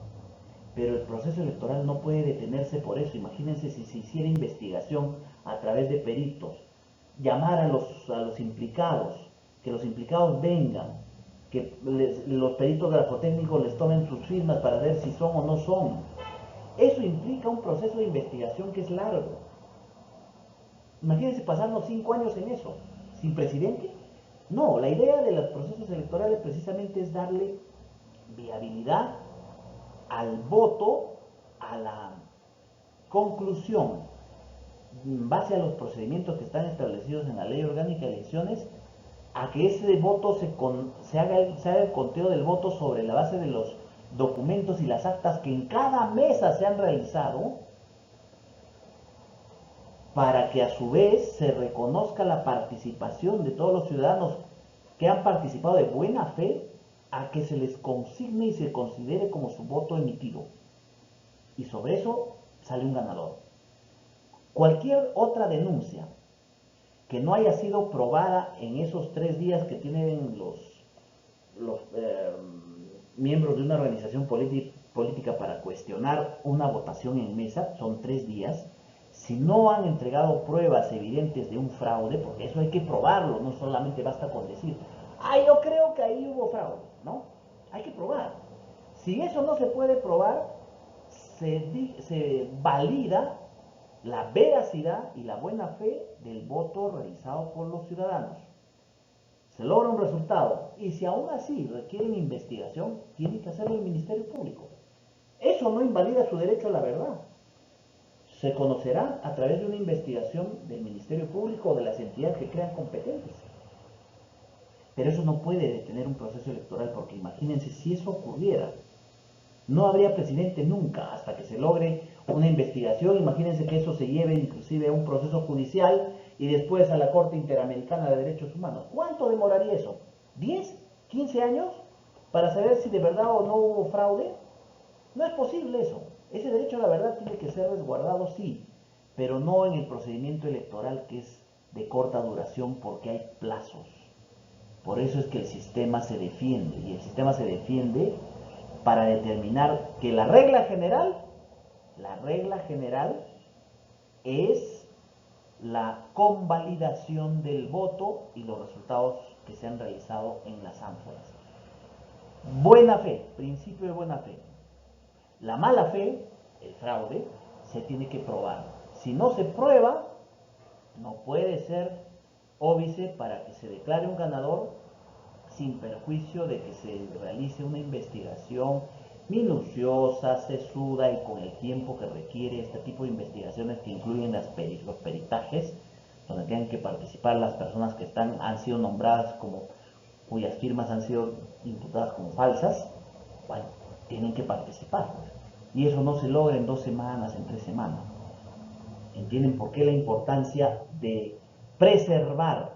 Pero el proceso electoral no puede detenerse por eso. Imagínense si se hiciera investigación a través de peritos, llamar a los implicados, que los implicados vengan, que los peritos grafotécnicos les tomen sus firmas para ver si son o no son. Eso implica un proceso de investigación que es largo. Imagínense pasarnos 5 años en eso, sin presidente. No, la idea de los procesos electorales precisamente es darle viabilidad al voto, a la conclusión, en base a los procedimientos que están establecidos en la Ley Orgánica de Elecciones, a que ese voto se haga el conteo del voto sobre la base de los documentos y las actas que en cada mesa se han realizado, para que a su vez se reconozca la participación de todos los ciudadanos que han participado de buena fe, a que se les consigne y se considere como su voto emitido. Y sobre eso sale un ganador. Cualquier otra denuncia que no haya sido probada en esos 3 días que tienen los miembros de una organización política para cuestionar una votación en mesa, son 3 días. Si no han entregado pruebas evidentes de un fraude, porque eso hay que probarlo, no solamente basta con decir, yo creo que ahí hubo fraude, ¿no? Hay que probar. Si eso no se puede probar, se valida la veracidad y la buena fe del voto realizado por los ciudadanos. Se logra un resultado y si aún así requieren investigación, tiene que hacerlo el Ministerio Público. Eso no invalida su derecho a la verdad. Se conocerá a través de una investigación del Ministerio Público o de las entidades que crean competentes. Pero eso no puede detener un proceso electoral, porque imagínense si eso ocurriera. No habría presidente nunca hasta que se logre una investigación. Imagínense que eso se lleve inclusive a un proceso judicial y después a la Corte Interamericana de Derechos Humanos. ¿Cuánto demoraría eso? ¿10? ¿15 años? ¿Para saber si de verdad o no hubo fraude? No es posible eso. Ese derecho a la verdad tiene que ser resguardado, sí, pero no en el procedimiento electoral, que es de corta duración, porque hay plazos. Por eso es que el sistema se defiende, y el sistema se defiende para determinar que la regla general es la convalidación del voto y los resultados que se han realizado en las ánforas. Buena fe, principio de buena fe. La mala fe, el fraude, se tiene que probar. Si no se prueba, no puede ser óbice para que se declare un ganador sin perjuicio de que se realice una investigación minuciosa, sesuda y con el tiempo que requiere este tipo de investigaciones que incluyen los peritajes, donde tienen que participar las personas que han sido nombradas como, cuyas firmas han sido imputadas como falsas, bueno, tienen que participar. Y eso no se logra en 2 semanas, en 3 semanas. ¿Entienden por qué la importancia de preservar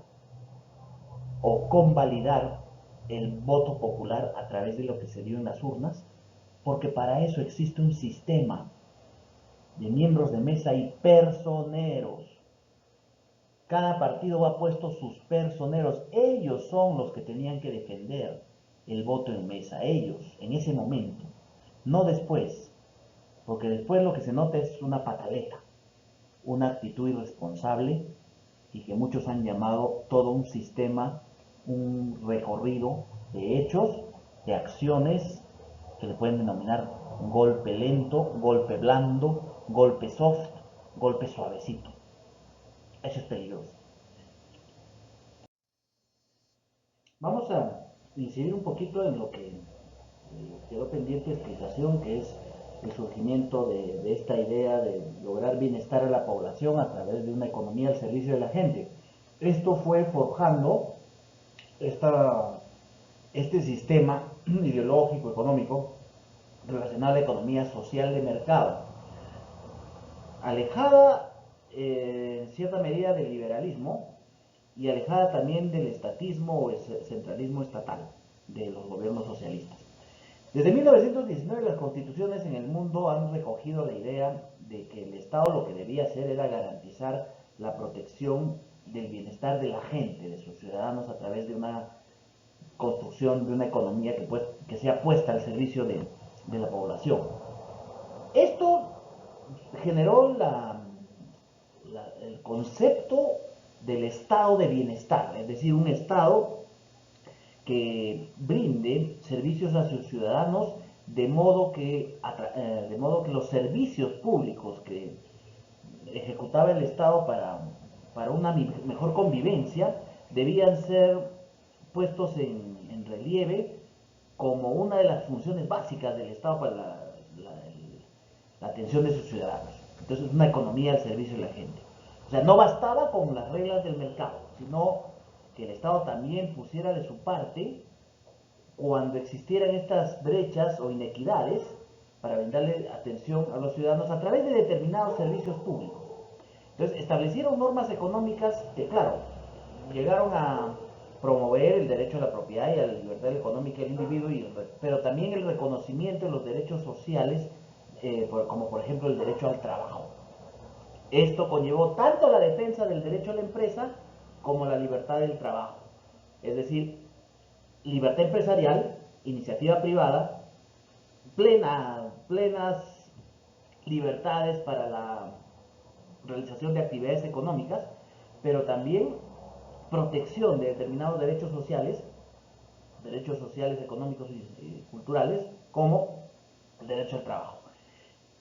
o convalidar el voto popular a través de lo que se dio en las urnas? Porque para eso existe un sistema de miembros de mesa y personeros. Cada partido ha puesto sus personeros. Ellos son los que tenían que defender el voto en mesa. Ellos, en ese momento. No después. Porque después lo que se nota es una pataleta. Una actitud irresponsable y que muchos han llamado todo un sistema, un recorrido de hechos, de acciones que le pueden denominar golpe lento, golpe blando, golpe soft, golpe suavecito. Eso es peligroso. Vamos a incidir un poquito en lo que quedó pendiente de explicación, que es el surgimiento de esta idea de lograr bienestar a la población a través de una economía al servicio de la gente. Esto fue forjando esta, este sistema ideológico, económico, relacionado a la economía social de mercado, alejada en cierta medida del liberalismo y alejada también del estatismo o el centralismo estatal de los gobiernos socialistas. Desde 1919 las constituciones en el mundo han recogido la idea de que el Estado lo que debía hacer era garantizar la protección del bienestar de la gente, de sus ciudadanos, a través de una construcción de una economía que sea puesta al servicio de la población. Esto generó el concepto del estado de bienestar, es decir, un estado que brinde servicios a sus ciudadanos de modo que los servicios públicos que ejecutaba el Estado para una mejor convivencia debían ser puestos en relieve como una de las funciones básicas del Estado para la atención de sus ciudadanos. Entonces, una economía al servicio de la gente. O sea, no bastaba con las reglas del mercado, sino que el Estado también pusiera de su parte cuando existieran estas brechas o inequidades para brindarle atención a los ciudadanos a través de determinados servicios públicos. Entonces, establecieron normas económicas que, claro, llegaron a promover el derecho a la propiedad y a la libertad económica del individuo, pero también el reconocimiento de los derechos sociales, como por ejemplo el derecho al trabajo. Esto conllevó tanto la defensa del derecho a la empresa como la libertad del trabajo. Es decir, libertad empresarial, iniciativa privada, plenas libertades para la realización de actividades económicas, pero también protección de determinados derechos sociales, económicos y culturales, como el derecho al trabajo.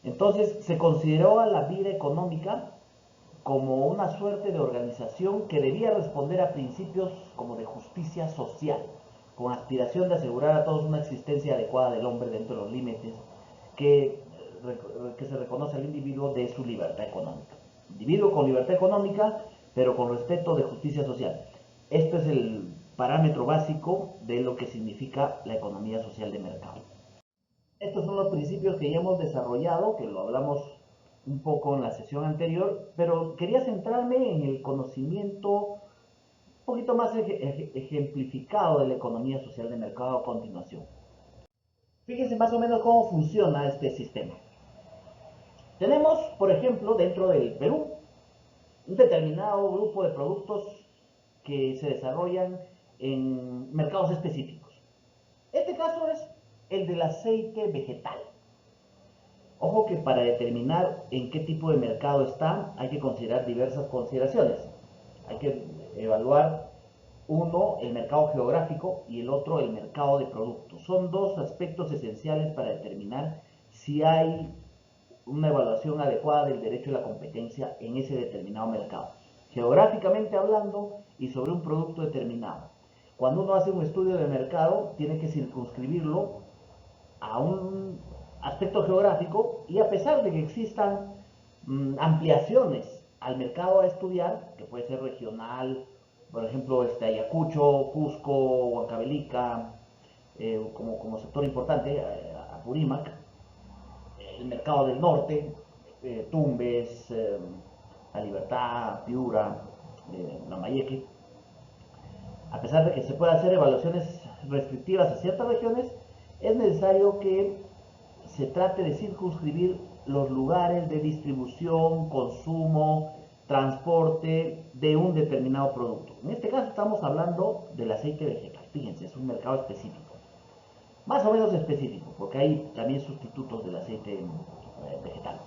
Entonces se consideró a la vida económica como una suerte de organización que debía responder a principios como de justicia social, con aspiración de asegurar a todos una existencia adecuada del hombre dentro de los límites que, que se reconoce al individuo de su libertad económica. Individuo con libertad económica, pero con respeto de justicia social. Esto es el parámetro básico de lo que significa la economía social de mercado. Estos son los principios que ya hemos desarrollado, que lo hablamos un poco en la sesión anterior, pero quería centrarme en el conocimiento un poquito más ejemplificado de la economía social de mercado a continuación. Fíjense más o menos cómo funciona este sistema. Tenemos, por ejemplo, dentro del Perú, un determinado grupo de productos que se desarrollan en mercados específicos. Este caso es el del aceite vegetal. Ojo que para determinar en qué tipo de mercado está, hay que considerar diversas consideraciones. Hay que evaluar uno, el mercado geográfico y el otro, el mercado de productos. Son dos aspectos esenciales para determinar si hay una evaluación adecuada del derecho a la competencia en ese determinado mercado. Geográficamente hablando y sobre un producto determinado. Cuando uno hace un estudio de mercado, tiene que circunscribirlo a un aspecto geográfico y a pesar de que existan ampliaciones al mercado a estudiar, que puede ser regional, por ejemplo, Ayacucho, Cusco, Huancavelica, como sector importante, Apurímac, el mercado del norte, Tumbes, La Libertad, Piura, Lambayeque, a pesar de que se puedan hacer evaluaciones restrictivas a ciertas regiones, es necesario que se trate de circunscribir los lugares de distribución, consumo, transporte de un determinado producto. En este caso estamos hablando del aceite vegetal. Fíjense, es un mercado específico. Más o menos específico, porque hay también sustitutos del aceite vegetal.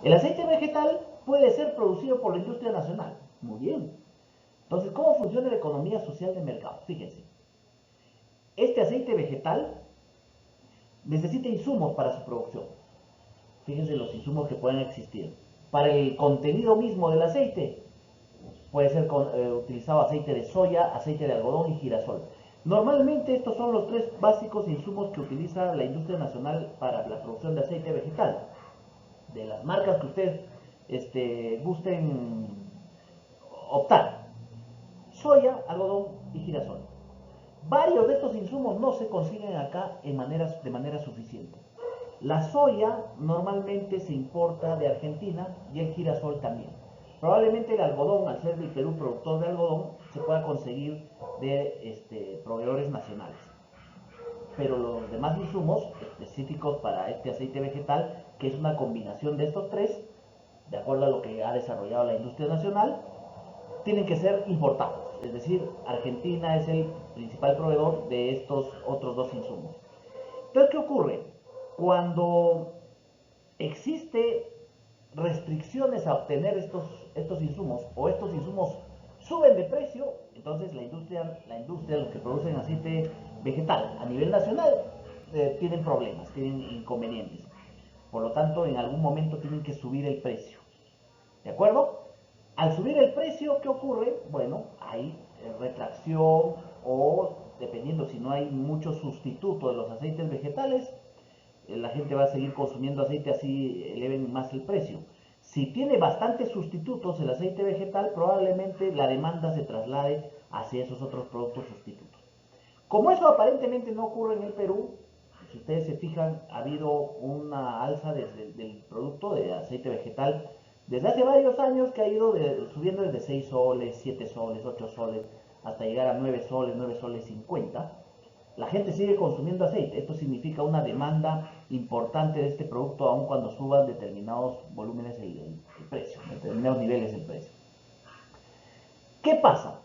El aceite vegetal puede ser producido por la industria nacional. Muy bien. Entonces, ¿cómo funciona la economía social de mercado? Fíjense. Este aceite vegetal necesita insumos para su producción. Fíjense los insumos que pueden existir. Para el contenido mismo del aceite, puede ser utilizado aceite de soya, aceite de algodón y girasol. Normalmente estos son los tres básicos insumos que utiliza la industria nacional para la producción de aceite vegetal. De las marcas que ustedes gusten optar. Soya, algodón y girasol. Varios de estos insumos no se consiguen acá de manera suficiente. La soya normalmente se importa de Argentina y el girasol también. Probablemente el algodón, al ser del Perú productor de algodón, se pueda conseguir de proveedores nacionales. Pero los demás insumos específicos para este aceite vegetal, que es una combinación de estos tres, de acuerdo a lo que ha desarrollado la industria nacional, tienen que ser importados. Es decir, Argentina es el principal proveedor de estos otros dos insumos. Entonces, ¿qué ocurre? Cuando existe restricciones a obtener estos insumos o estos insumos suben de precio, entonces la industria, los que producen aceite vegetal a nivel nacional, tienen problemas, tienen inconvenientes. Por lo tanto, en algún momento tienen que subir el precio. ¿De acuerdo? Al subir el precio, ¿qué ocurre? Bueno, hay retracción o, dependiendo si no hay mucho sustituto de los aceites vegetales, la gente va a seguir consumiendo aceite, así eleven más el precio. Si tiene bastantes sustitutos el aceite vegetal, probablemente la demanda se traslade hacia esos otros productos sustitutos. Como eso aparentemente no ocurre en el Perú, si ustedes se fijan, ha habido una alza del producto de aceite vegetal desde hace varios años que ha ido subiendo desde 6 soles, 7 soles, 8 soles, hasta llegar a 9 soles, 9 soles 50. La gente sigue consumiendo aceite. Esto significa una demanda importante de este producto, aun cuando suban determinados volúmenes el precio, determinados niveles el precio. ¿Qué pasa?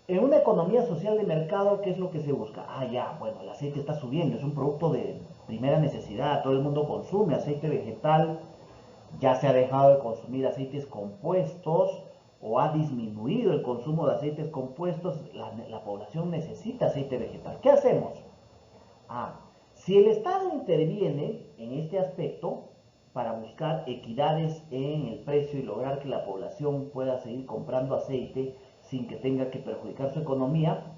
En una economía social de mercado, ¿qué es lo que se busca? Ya, bueno, el aceite está subiendo, es un producto de primera necesidad, todo el mundo consume aceite vegetal, ya se ha dejado de consumir aceites compuestos o ha disminuido el consumo de aceites compuestos, la población necesita aceite vegetal. ¿Qué hacemos? Si el Estado interviene en este aspecto para buscar equidades en el precio y lograr que la población pueda seguir comprando aceite sin que tenga que perjudicar su economía,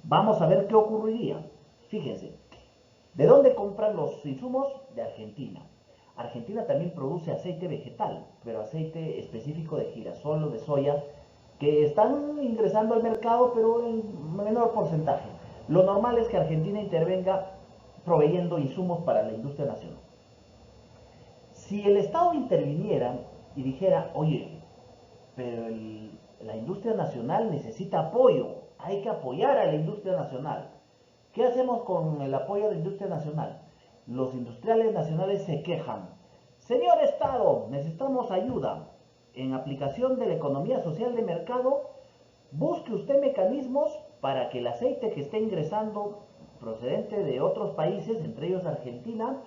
vamos a ver qué ocurriría. Fíjense, ¿de dónde compran los insumos? De Argentina. Argentina también produce aceite vegetal, pero aceite específico de girasol o de soya, que están ingresando al mercado, pero en menor porcentaje. Lo normal es que Argentina intervenga proveyendo insumos para la industria nacional. Si el Estado interviniera y dijera, oye, pero la industria nacional necesita apoyo, hay que apoyar a la industria nacional. ¿Qué hacemos con el apoyo a la industria nacional? Los industriales nacionales se quejan. Señor Estado, necesitamos ayuda. En aplicación de la economía social de mercado, busque usted mecanismos para que el aceite que esté ingresando procedente de otros países, entre ellos Argentina,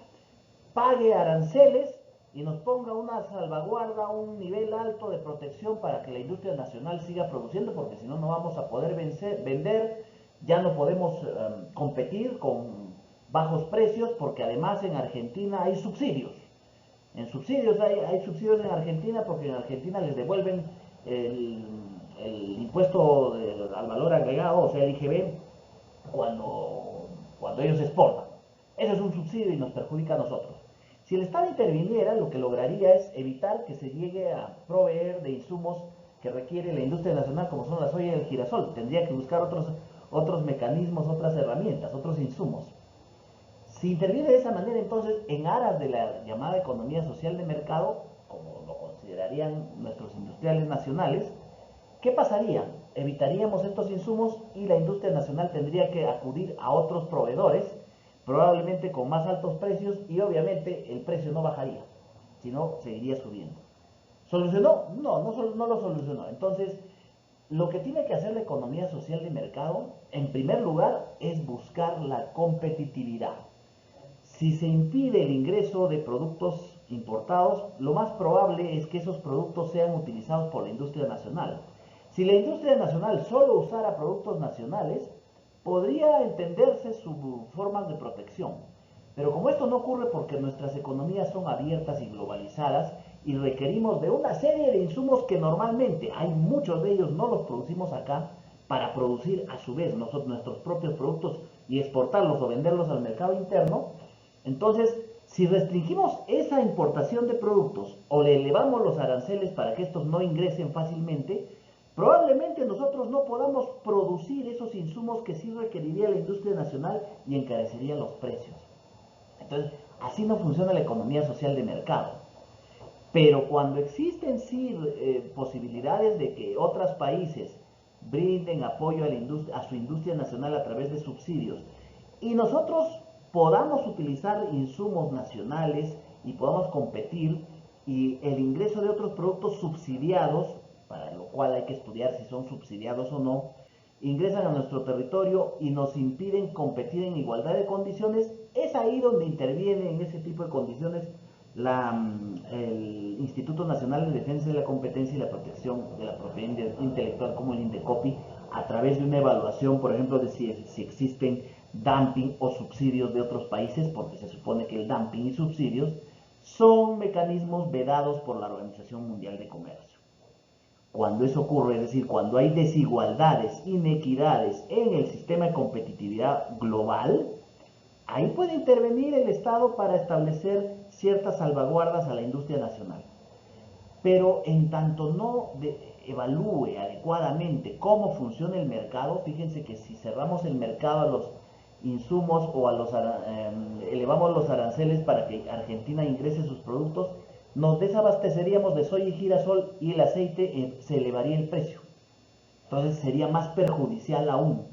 pague aranceles y nos ponga una salvaguarda, un nivel alto de protección para que la industria nacional siga produciendo, porque si no, no vamos a poder vender, ya no podemos competir con bajos precios, porque además en Argentina hay subsidios. Hay subsidios en Argentina porque en Argentina les devuelven el, el impuesto al valor agregado, o sea, el IGB, cuando ellos exportan. Eso es un subsidio y nos perjudica a nosotros. Si el Estado interviniera, lo que lograría es evitar que se llegue a proveer de insumos que requiere la industria nacional, como son la soya y el girasol. Tendría que buscar otros mecanismos, otras herramientas, otros insumos. Si interviene de esa manera, entonces, en aras de la llamada economía social de mercado, como lo considerarían nuestros industriales nacionales, ¿qué pasaría? Evitaríamos estos insumos y la industria nacional tendría que acudir a otros proveedores, probablemente con más altos precios, y obviamente el precio no bajaría, sino seguiría subiendo. ¿Solucionó? No, no lo solucionó. Entonces, lo que tiene que hacer la economía social de mercado, en primer lugar, es buscar la competitividad. Si se impide el ingreso de productos importados, lo más probable es que esos productos sean utilizados por la industria nacional. Si la industria nacional solo usara productos nacionales, podría entenderse sus formas de protección. Pero como esto no ocurre porque nuestras economías son abiertas y globalizadas y requerimos de una serie de insumos que normalmente hay muchos de ellos no los producimos acá para producir a su vez nosotros nuestros propios productos y exportarlos o venderlos al mercado interno, entonces, si restringimos esa importación de productos o le elevamos los aranceles para que estos no ingresen fácilmente, probablemente nosotros no podamos producir esos insumos que sí requeriría la industria nacional y encarecería los precios. Entonces, así no funciona la economía social de mercado. Pero cuando existen sí posibilidades de que otros países brinden apoyo a su industria nacional a través de subsidios y nosotros podamos utilizar insumos nacionales y podamos competir y el ingreso de otros productos subsidiados, para lo cual hay que estudiar si son subsidiados o no, ingresan a nuestro territorio y nos impiden competir en igualdad de condiciones, es ahí donde interviene en ese tipo de condiciones el Instituto Nacional de Defensa de la Competencia y la Protección de la Propiedad Intelectual, como el INDECOPI, a través de una evaluación, por ejemplo, de si existen dumping o subsidios de otros países, porque se supone que el dumping y subsidios son mecanismos vedados por la Organización Mundial de Comercio. Cuando eso ocurre, es decir, cuando hay desigualdades, inequidades en el sistema de competitividad global, ahí puede intervenir el Estado para establecer ciertas salvaguardas a la industria nacional. Pero en tanto no evalúe adecuadamente cómo funciona el mercado, fíjense que si cerramos el mercado a los insumos o elevamos los aranceles para que Argentina ingrese sus productos, nos desabasteceríamos de soya y girasol y el aceite se elevaría el precio. Entonces sería más perjudicial aún.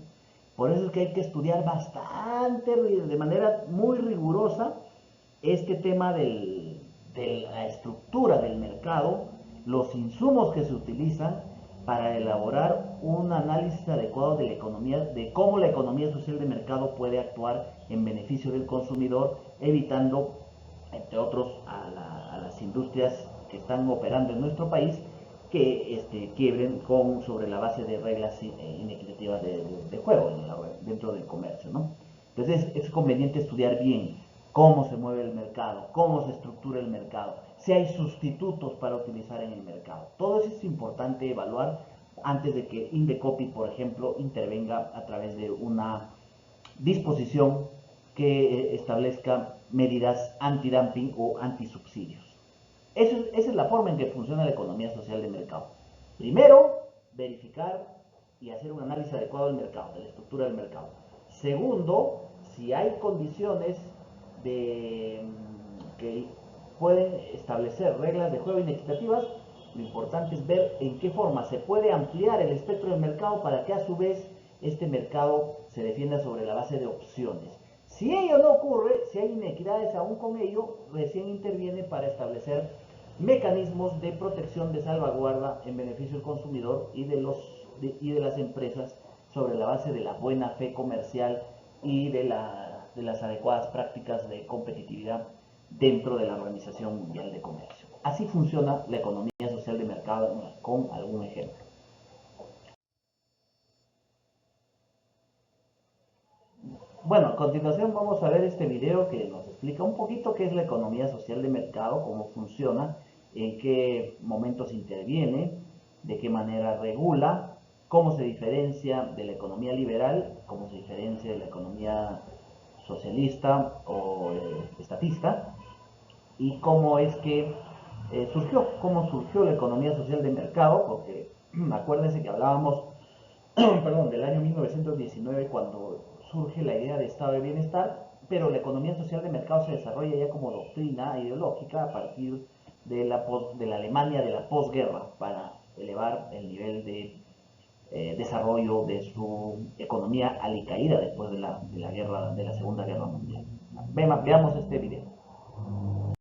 Por eso es que hay que estudiar bastante, de manera muy rigurosa, este tema de la estructura del mercado, los insumos que se utilizan para elaborar un análisis adecuado de la economía, de cómo la economía social de mercado puede actuar en beneficio del consumidor, evitando, entre otros, a las industrias que están operando en nuestro país que quiebren sobre la base de reglas inequitativas de juego dentro del comercio, ¿no? Entonces es conveniente estudiar bien cómo se mueve el mercado, cómo se estructura el mercado, si hay sustitutos para utilizar en el mercado. Todo eso es importante evaluar antes de que Indecopi, por ejemplo, intervenga a través de una disposición que establezca medidas antidumping o antisubsidios. Esa es la forma en que funciona la economía social de mercado. Primero, verificar y hacer un análisis adecuado del mercado, de la estructura del mercado. Segundo, si hay condiciones que pueden establecer reglas de juego inequitativas, lo importante es ver en qué forma se puede ampliar el espectro del mercado para que a su vez este mercado se defienda sobre la base de opciones. Si ello no ocurre, si hay inequidades aún con ello, recién interviene para establecer mecanismos de protección de salvaguarda en beneficio del consumidor y de las empresas sobre la base de la buena fe comercial y de las adecuadas prácticas de competitividad dentro de la Organización Mundial de Comercio. Así funciona la economía social de mercado con algún ejemplo. Bueno, a continuación vamos a ver este video que nos explica un poquito qué es la economía social de mercado, cómo funciona, en qué momentos interviene, de qué manera regula, cómo se diferencia de la economía liberal, cómo se diferencia de la economía socialista o estatista, y cómo es que cómo surgió la economía social de mercado, porque acuérdense que hablábamos perdón, del año 1919 cuando surge la idea de estado de bienestar, pero la economía social de mercado se desarrolla ya como doctrina ideológica a partir de la Alemania de la posguerra para elevar el nivel de desarrollo de su economía alicaída después de la guerra, de la Segunda Guerra Mundial. Veamos este video.